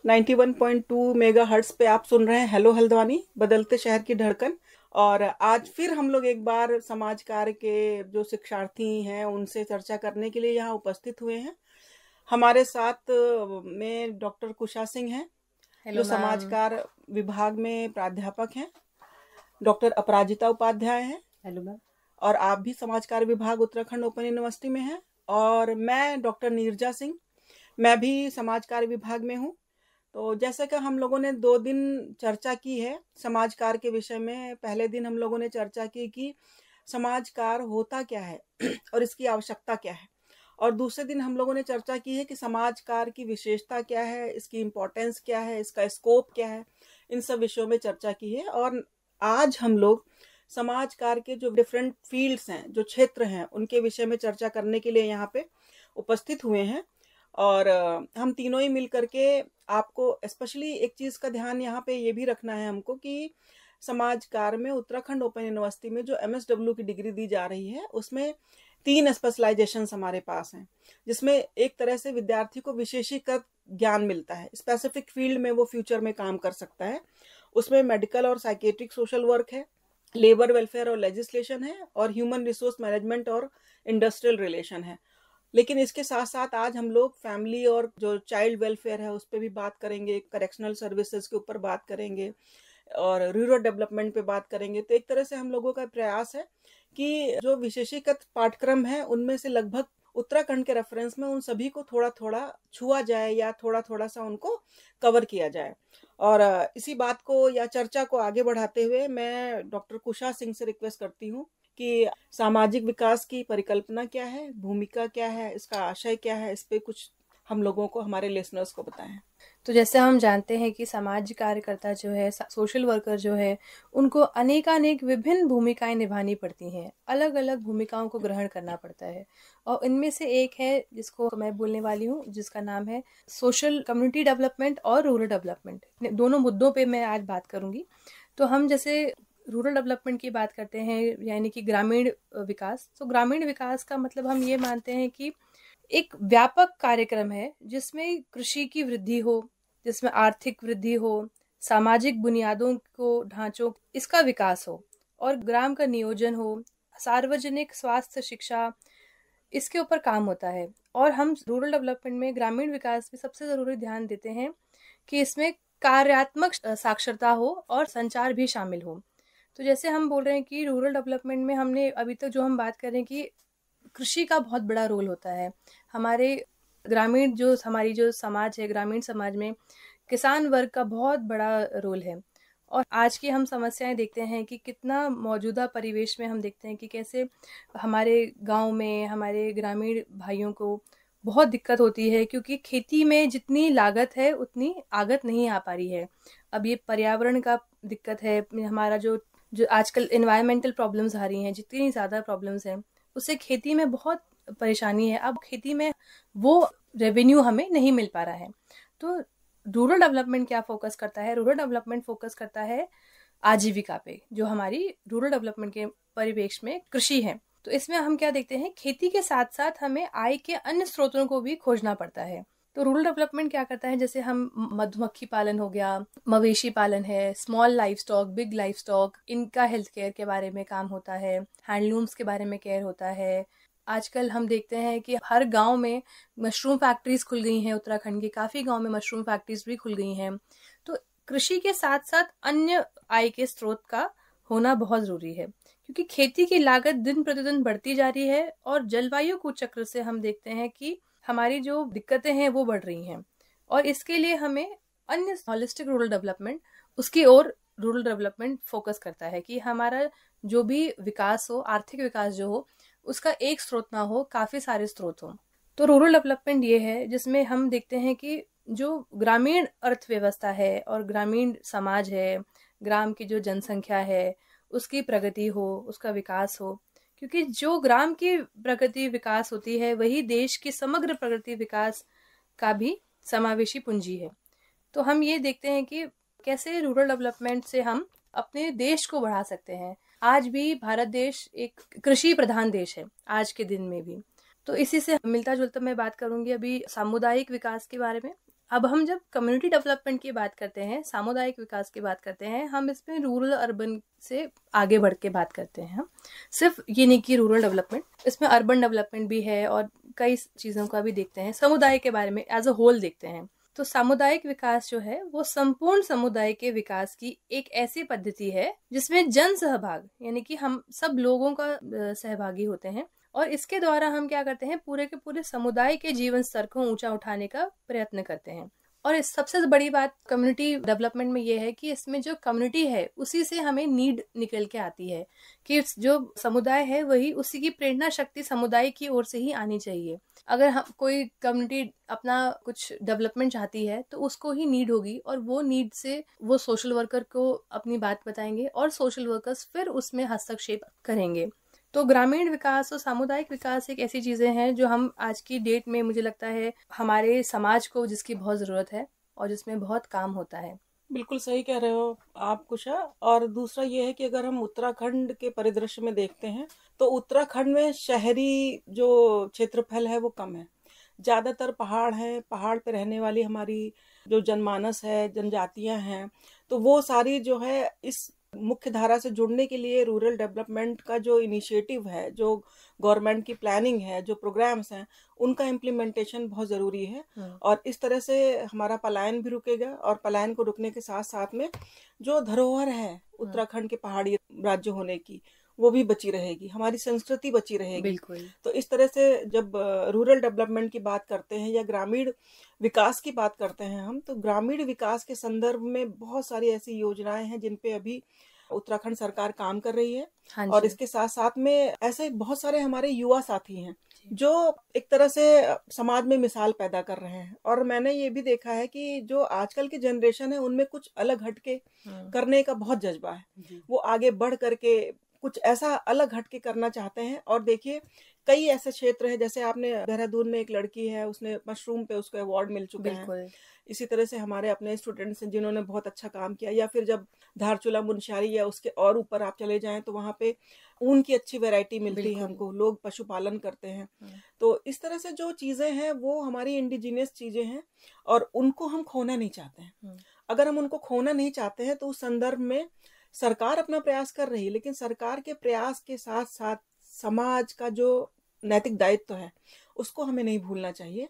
91.2 megahertz पे आप सुन रहे हैं हेलो हल्द्वानी, बदलते शहर की धड़कन। और आज फिर हम लोग एक बार समाज कार्य के जो शिक्षार्थी हैं उनसे चर्चा करने के लिए यहाँ उपस्थित हुए हैं। हमारे साथ में डॉक्टर कुशा सिंह हैं, जो हेलो समाज मैम। कार्य विभाग में प्राध्यापक हैं। डॉक्टर अपराजिता उपाध्याय हैं, हेलो मैम। और आप भी समाज कार्य विभाग उत्तराखंड ओपन यूनिवर्सिटी में हैं। और मैं डॉक्टर नीरजा सिंह, मैं भी समाज कार्य विभाग में हूँ। तो जैसा कि हम लोगों ने 2 दिन चर्चा की है समाज कार्य के विषय में। पहले दिन हम लोगों ने चर्चा की कि समाज कार्य होता क्या है और इसकी आवश्यकता क्या है। और दूसरे दिन हम लोगों ने चर्चा की है कि समाज कार्य की विशेषता क्या है, इसकी इम्पोर्टेंस क्या है, इसका स्कोप क्या है। इन सब विषयों में चर्चा की है। और आज हम लोग समाज कार्य के जो डिफरेंट फील्ड्स हैं, जो क्षेत्र हैं, उनके विषय में चर्चा करने के लिए यहाँ पे उपस्थित हुए हैं। और हम तीनों ही मिल करके आपको स्पेशली एक चीज का ध्यान यहाँ पे ये भी रखना है हमको कि समाज कार्य में उत्तराखंड ओपन यूनिवर्सिटी में जो MSW की डिग्री दी जा रही है उसमें 3 स्पेशलाइजेशन हमारे पास हैं, जिसमें एक तरह से विद्यार्थी को विशेषीकृत ज्ञान मिलता है। स्पेसिफिक फील्ड में वो फ्यूचर में काम कर सकता है। उसमें मेडिकल और साइकेट्रिक सोशल वर्क है, लेबर वेलफेयर और लेजिस्लेशन है, और ह्यूमन रिसोर्स मैनेजमेंट और इंडस्ट्रियल रिलेशन है। लेकिन इसके साथ साथ आज हम लोग फैमिली और जो चाइल्ड वेलफेयर है उस पर भी बात करेंगे, करेक्शनल सर्विसेज के ऊपर बात करेंगे, और रूरल डेवलपमेंट पे बात करेंगे। तो एक तरह से हम लोगों का प्रयास है कि जो विशेषीकृत पाठ्यक्रम है उनमें से लगभग उत्तराखंड के रेफरेंस में उन सभी को थोड़ा थोड़ा छुआ जाए या थोड़ा थोड़ा सा उनको कवर किया जाए। और इसी बात को या चर्चा को आगे बढ़ाते हुए मैं डॉक्टर कुशा सिंह से रिक्वेस्ट करती हूँ कि सामाजिक विकास की परिकल्पना क्या है, भूमिका क्या है, इसका आशय क्या है, इस पे कुछ हम लोगों को, हमारे लिसनर्स को बताएं। तो जैसे हम जानते हैं कि समाज कार्यकर्ता जो है, सोशल वर्कर जो है, उनको अनेकानेक विभिन्न भूमिकाएं निभानी पड़ती हैं, अलग अलग भूमिकाओं को ग्रहण करना पड़ता है। और इनमें से एक है जिसको मैं बोलने वाली हूँ, जिसका नाम है सोशल कम्युनिटी डेवलपमेंट और रूरल डेवलपमेंट। दोनों मुद्दों पे मैं आज बात करूंगी। तो हम जैसे रूरल डेवलपमेंट की बात करते हैं, यानी कि ग्रामीण विकास। तो ग्रामीण विकास का मतलब हम ये मानते हैं कि एक व्यापक कार्यक्रम है जिसमें कृषि की वृद्धि हो, जिसमें आर्थिक वृद्धि हो, सामाजिक बुनियादों को ढांचों इसका विकास हो, और ग्राम का नियोजन हो, सार्वजनिक स्वास्थ्य शिक्षा, इसके ऊपर काम होता है। और हम रूरल डेवलपमेंट में ग्रामीण विकास में सबसे जरूरी ध्यान देते हैं कि इसमें कार्यात्मक साक्षरता हो और संचार भी शामिल हो। तो जैसे हम बोल रहे हैं कि रूरल डेवलपमेंट में हमने अभी तक जो हम बात कर रहे हैं कि कृषि का बहुत बड़ा रोल होता है हमारे ग्रामीण जो हमारी जो समाज है, ग्रामीण समाज में किसान वर्ग का बहुत बड़ा रोल है। और आज की हम समस्याएं देखते हैं कि कितना मौजूदा परिवेश में हम देखते हैं कि कैसे हमारे गांव में हमारे ग्रामीण भाइयों को बहुत दिक्कत होती है, क्योंकि खेती में जितनी लागत है उतनी आगत नहीं आ पा रही है। अब ये पर्यावरण का दिक्कत है, हमारा जो जो आजकल एनवायरमेंटल प्रॉब्लम्स आ रही हैं, जितनी ज़्यादा प्रॉब्लम्स हैं, उससे खेती में बहुत परेशानी है। अब खेती में वो रेवेन्यू हमें नहीं मिल पा रहा है। तो रूरल डेवलपमेंट क्या फोकस करता है? रूरल डेवलपमेंट फोकस करता है आजीविका पे, जो हमारी रूरल डेवलपमेंट के परिवेश में कृषि है। तो इसमें हम क्या देखते हैं, खेती के साथ साथ हमें आय के अन्य स्रोतों को भी खोजना पड़ता है। तो रूरल डेवलपमेंट क्या करता है, जैसे हम मधुमक्खी पालन हो गया, मवेशी पालन है, small life stock, big life stock, इनका हेल्थ केयर के बारे में काम होता है, हैंडलूम्स के बारे में केयर होता है। आजकल हम देखते हैं कि हर गांव में मशरूम फैक्ट्रीज खुल गई हैं, उत्तराखंड के काफ़ी गांव में मशरूम फैक्ट्रीज भी खुल गई हैं। तो कृषि के साथ साथ अन्य आय के स्रोत का होना बहुत ज़रूरी है, क्योंकि खेती की लागत दिन प्रतिदिन बढ़ती जा रही है, और जलवायु कुचक्र से हम देखते हैं कि हमारी जो दिक्कतें हैं वो बढ़ रही हैं। और इसके लिए हमें अन्य हॉलिस्टिक रूरल डेवलपमेंट, उसकी ओर रूरल डेवलपमेंट फोकस करता है कि हमारा जो भी विकास हो, आर्थिक विकास जो हो, उसका एक स्रोत ना हो, काफ़ी सारे स्रोत हों। तो रूरल डेवलपमेंट ये है जिसमें हम देखते हैं कि जो ग्रामीण अर्थव्यवस्था है और ग्रामीण समाज है, ग्राम की जो जनसंख्या है, उसकी प्रगति हो, उसका विकास हो। क्योंकि जो ग्राम की प्रगति विकास होती है वही देश की समग्र प्रगति विकास का भी समावेशी पूंजी है। तो हम ये देखते हैं कि कैसे रूरल डेवलपमेंट से हम अपने देश को बढ़ा सकते हैं। आज भी भारत देश एक कृषि प्रधान देश है, आज के दिन में भी। तो इसी से मिलता जुलता मैं बात करूंगी अभी सामुदायिक विकास के बारे में। अब हम जब कम्युनिटी डेवलपमेंट की बात करते हैं, सामुदायिक विकास की बात करते हैं, हम इसमें रूरल अर्बन से आगे बढ़ के बात करते हैं। हम सिर्फ ये नहीं कि रूरल डेवलपमेंट, इसमें अर्बन डेवलपमेंट भी है और कई चीज़ों का भी देखते हैं, समुदाय के बारे में एज अ होल देखते हैं। तो सामुदायिक विकास जो है वो संपूर्ण समुदाय के विकास की एक ऐसी पद्धति है जिसमें जन सहभाग यानी कि हम सब लोगों का सहभागी होते हैं, और इसके द्वारा हम क्या करते हैं, पूरे के पूरे समुदाय के जीवन स्तर को ऊंचा उठाने का प्रयत्न करते हैं। और इस सबसे बड़ी बात कम्युनिटी डेवलपमेंट में ये है कि इसमें जो कम्युनिटी है उसी से हमें नीड निकल के आती है कि जो समुदाय है वही, उसी की प्रेरणा शक्ति समुदाय की ओर से ही आनी चाहिए। अगर हम कोई कम्युनिटी अपना कुछ डेवलपमेंट चाहती है तो उसको ही नीड होगी, और वो नीड से वो सोशल वर्कर को अपनी बात बताएंगे और सोशल वर्कर्स फिर उसमें हस्तक्षेप करेंगे। तो ग्रामीण विकास और सामुदायिक विकास एक ऐसी चीजें हैं जो हम आज की डेट में, मुझे लगता है, हमारे समाज को जिसकी बहुत जरूरत है और जिसमें बहुत काम होता है। बिल्कुल सही कह रहे हो आप कुशा। और दूसरा ये है कि अगर हम उत्तराखंड के परिदृश्य में देखते हैं तो उत्तराखंड में शहरी जो क्षेत्रफल है वो कम है, ज्यादातर पहाड़ है। पहाड़ पे रहने वाली हमारी जो जनमानस है, जनजातियां हैं, तो वो सारी जो है इस मुख्य धारा से जुड़ने के लिए रूरल डेवलपमेंट का जो इनिशिएटिव है, जो गवर्नमेंट की प्लानिंग है, जो प्रोग्राम्स हैं, उनका इम्प्लीमेंटेशन बहुत ज़रूरी है। और इस तरह से हमारा पलायन भी रुकेगा, और पलायन को रुकने के साथ साथ में जो धरोहर है उत्तराखंड के पहाड़ी राज्य होने की, वो भी बची रहेगी, हमारी संस्कृति बची रहेगी। बिल्कुल। तो इस तरह से जब रूरल डेवलपमेंट की बात करते हैं या ग्रामीण विकास की बात करते हैं हम, तो ग्रामीण विकास के संदर्भ में बहुत सारी ऐसी योजनाएं हैं जिन पे अभी उत्तराखंड सरकार काम कर रही है। हाँ और जी। इसके साथ साथ में ऐसे बहुत सारे हमारे युवा साथी हैं जो एक तरह से समाज में मिसाल पैदा कर रहे हैं। और मैंने ये भी देखा है कि जो आजकल की जनरेशन है उनमें कुछ अलग हटके करने का बहुत जज्बा है। वो आगे बढ़ करके कुछ ऐसा अलग हटके करना चाहते हैं। और देखिए, कई ऐसे क्षेत्र हैं, जैसे आपने देहरादून में एक लड़की है, उसने मशरूम पे उसको अवार्ड मिल चुका है। इसी तरह से हमारे अपने स्टूडेंट्स हैं जिन्होंने बहुत अच्छा काम किया। या फिर जब धारचूला मुनस्यारी या उसके और ऊपर आप चले जाएं तो वहाँ पे ऊन की अच्छी वैरायटी मिलती है हमको, लोग पशुपालन करते हैं। तो इस तरह से जो चीजें हैं वो हमारी इंडिजिनियस चीजें हैं और उनको हम खोना नहीं चाहते हैं। अगर हम उनको खोना नहीं चाहते हैं तो उस संदर्भ में सरकार अपना प्रयास कर रही है, लेकिन सरकार के प्रयास के साथ साथ समाज का जो नैतिक दायित्व है उसको हमें नहीं भूलना चाहिए।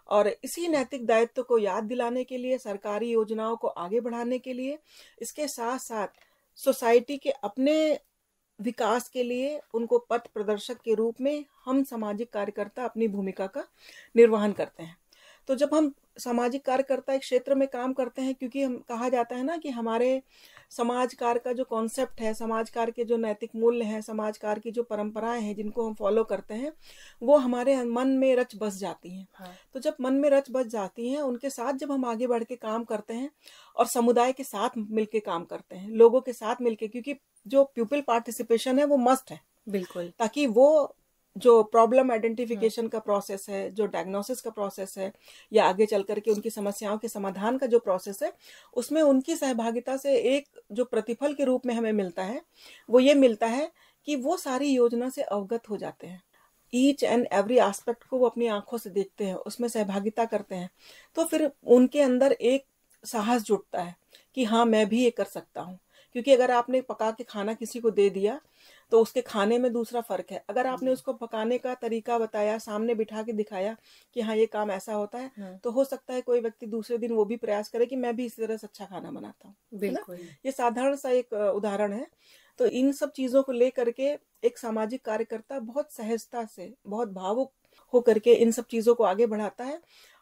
और इसी नैतिक दायित्व को याद दिलाने के लिए, सरकारी योजनाओं को आगे बढ़ाने के लिए, इसके साथ साथ सोसाइटी के अपने विकास के लिए उनको पथ प्रदर्शक के रूप में हम सामाजिक कार्यकर्ता अपनी भूमिका का निर्वहन करते हैं। तो जब हम सामाजिक कार्यकर्ता एक क्षेत्र में काम करते हैं, क्योंकि हम कहा जाता है ना कि हमारे समाज कार्य का जो कॉन्सेप्ट है, समाज कार्य के जो नैतिक मूल्य हैं, समाज कार्य की जो परंपराएं हैं जिनको हम फॉलो करते हैं, वो हमारे मन में रच बस जाती हैं। तो जब मन में रच बस जाती हैं, उनके साथ जब हम आगे बढ़ के काम करते हैं और समुदाय के साथ मिलके काम करते हैं, लोगों के साथ मिलके, क्योंकि जो पीपल पार्टिसिपेशन है वो मस्ट है, बिल्कुल, ताकि वो जो प्रॉब्लम आइडेंटिफिकेशन का प्रोसेस है, जो डायग्नोसिस का प्रोसेस है, या आगे चल करके उनकी समस्याओं के समाधान का जो प्रोसेस है, उसमें उनकी सहभागिता से एक जो प्रतिफल के रूप में हमें मिलता है वो ये मिलता है कि वो सारी योजना से अवगत हो जाते हैं, ईच एंड एवरी एस्पेक्ट को वो अपनी आंखों से देखते हैं, उसमें सहभागिता करते हैं। तो फिर उनके अंदर एक साहस जुटता है कि हाँ, मैं भी ये कर सकता हूँ। क्योंकि अगर आपने पका के खाना किसी को दे दिया तो उसके खाने में दूसरा फर्क है। अगर आपने उसको पकाने का तरीका बताया, सामने बिठा के दिखाया कि हाँ ये काम ऐसा होता है, तो हो सकता है कोई व्यक्ति दूसरे दिन वो भी प्रयास करे कि मैं भी इसी तरह से अच्छा खाना बनाता हूँ। बिल्कुल, ये साधारण सा एक उदाहरण है। तो इन सब चीजों को लेकर के एक सामाजिक कार्यकर्ता बहुत सहजता से, बहुत भावुक होकर के इन सब चीजों को आगे बढ़ाता है।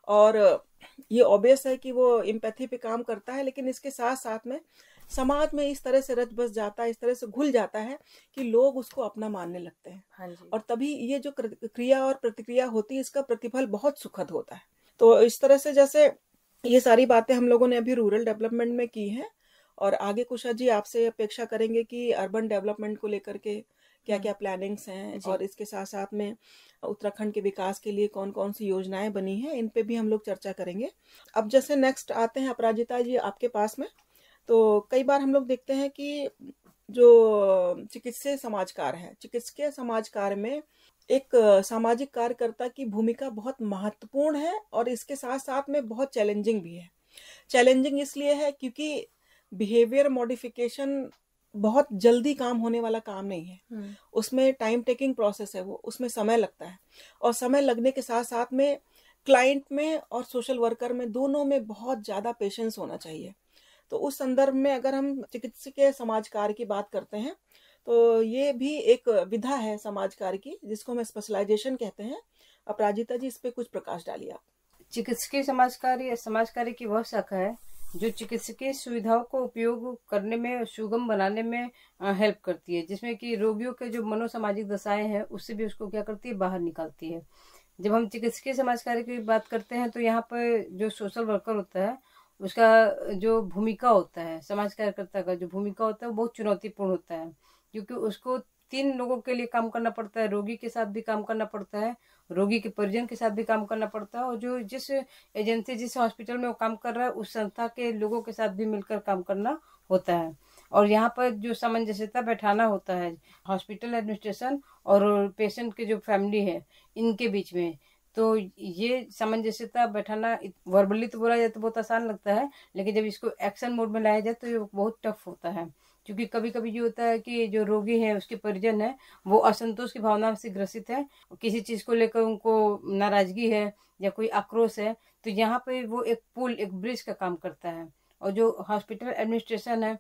और ये ऑब्वियस है कि वो एम्पैथी पे काम करता है, लेकिन इसके साथ साथ में समाज में इस तरह से रच बस जाता है, इस तरह से घुल जाता है कि लोग उसको अपना मानने लगते हैं। हाँ जी। और तभी ये जो क्रिया और प्रतिक्रिया होती है, इसका प्रतिफल बहुत सुखद होता है। तो इस तरह से जैसे ये सारी बातें हम लोगों ने अभी रूरल डेवलपमेंट में की हैं, और आगे कुशा जी आपसे अपेक्षा करेंगे कि अर्बन डेवलपमेंट को लेकर के क्या क्या प्लानिंग्स हैं, और इसके साथ साथ में उत्तराखंड के विकास के लिए कौन कौन सी योजनाएं बनी हैं, इन पे भी हम लोग चर्चा करेंगे। अब जैसे नेक्स्ट आते हैं अपराजिता जी आपके पास में। तो कई बार हम लोग देखते हैं कि जो चिकित्सीय समाजकार है, चिकित्सकीय समाजकार में एक सामाजिक कार्यकर्ता की भूमिका बहुत महत्वपूर्ण है और इसके साथ-साथ में बहुत चैलेंजिंग भी है। चैलेंजिंग इसलिए है क्योंकि बिहेवियर मॉडिफिकेशन बहुत जल्दी काम होने वाला काम नहीं है। उसमें टाइम टेकिंग प्रोसेस है वो, उसमें समय लगता है और समय लगने के साथ-साथ में क्लाइंट में और सोशल वर्कर में दोनों में बहुत ज़्यादा पेशेंस होना चाहिए। तो उस संदर्भ में अगर हम चिकित्सकीय समाज कार्य की बात करते हैं, तो ये भी एक विधा है समाज कार्य की, जिसको हम स्पेशलाइजेशन कहते हैं। अपराजिता जी, इस पे कुछ प्रकाश डालिए आप। चिकित्सकीय समाज कार्य की वह शाखा है जो चिकित्सकीय सुविधाओं को उपयोग करने में सुगम बनाने में हेल्प करती है, जिसमें कि रोगियों के जो मनोसामाजिक दशाएं हैं उससे भी उसको क्या करती है, बाहर निकालती है। जब हम चिकित्सकीय समाज कार्य की बात करते हैं तो यहाँ पर जो सोशल वर्कर होता है उसका जो भूमिका होता है, समाज कार्यकर्ता का जो भूमिका होता है वो बहुत चुनौतीपूर्ण होता है, क्योंकि उसको 3 लोगों के लिए काम करना पड़ता है। रोगी के साथ भी काम करना पड़ता है, रोगी के परिजन के साथ भी काम करना पड़ता है, और जो जिस एजेंसी जिस हॉस्पिटल में वो काम कर रहा है उस संस्था के लोगों के साथ भी मिलकर काम करना होता है। और यहाँ पर जो सामंजस्यता बैठाना होता है हॉस्पिटल एडमिनिस्ट्रेशन और पेशेंट के जो फैमिली है इनके बीच में, तो ये सामंजस्यता बैठाना वर्बली तो बोला जाए तो बहुत आसान लगता है, लेकिन जब इसको एक्शन मोड में लाया जाए तो ये बहुत टफ होता है। क्योंकि कभी कभी ये होता है कि जो रोगी है उसके परिजन है वो असंतोष की भावना से ग्रसित है, किसी चीज को लेकर उनको नाराजगी है या कोई आक्रोश है, तो यहाँ पे वो एक पुल एक ब्रिज का काम करता है। और जो हॉस्पिटल एडमिनिस्ट्रेशन है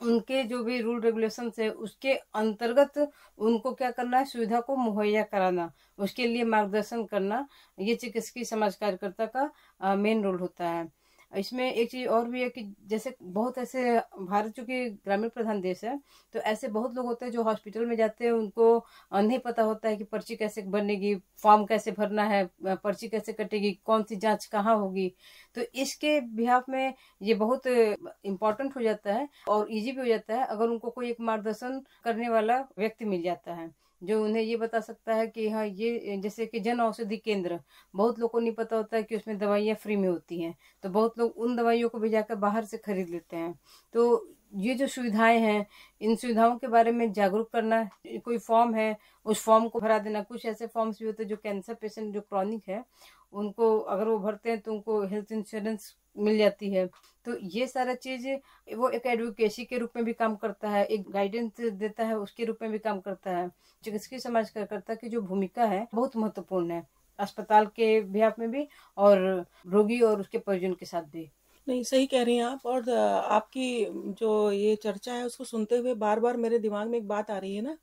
उनके जो भी रूल रेगुलेशन है उसके अंतर्गत उनको क्या करना है, सुविधा को मुहैया कराना, उसके लिए मार्गदर्शन करना, ये चिकित्सकीय समाज कार्यकर्ता का मेन रोल होता है। इसमें एक चीज और भी है कि जैसे बहुत ऐसे, भारत चूंकि ग्रामीण प्रधान देश है तो ऐसे बहुत लोग होते हैं जो हॉस्पिटल में जाते हैं, उनको नहीं पता होता है कि पर्ची कैसे बनेगी, फॉर्म कैसे भरना है, पर्ची कैसे कटेगी, कौन सी जांच कहाँ होगी। तो इसके बिहाफ में ये बहुत इम्पोर्टेंट हो जाता है और इजी भी हो जाता है अगर उनको कोई एक मार्गदर्शन करने वाला व्यक्ति मिल जाता है जो उन्हें ये बता सकता है कि हाँ ये, जैसे कि जन औषधि केंद्र, बहुत लोगों को नहीं पता होता है कि उसमें दवाइयाँ फ्री में होती हैं, तो बहुत लोग उन दवाइयों को भी जाकर बाहर से खरीद लेते हैं। तो ये जो सुविधाएं हैं इन सुविधाओं के बारे में जागरूक करना, कोई फॉर्म है उस फॉर्म को भरा देना। कुछ ऐसे फॉर्म्स भी होते हैं जो कैंसर पेशेंट जो क्रॉनिक है उनको अगर वो भरते हैं तो उनको हेल्थ इंश्योरेंस मिल जाती है। तो ये सारा चीज वो एक एडवोकेसी के रूप में भी काम करता है, एक गाइडेंस देता है उसके रूप में भी काम करता है। चिकित्सकीय समाज कार्यकर्ता की जो भूमिका है बहुत महत्वपूर्ण है, अस्पताल के बिहाफ में भी और रोगी और उसके परिजन के साथ भी। नहीं, सही कह रही हैं आप। और आपकी जो ये चर्चा है उसको सुनते हुए बार बार मेरे दिमाग में एक बात आ रही है ना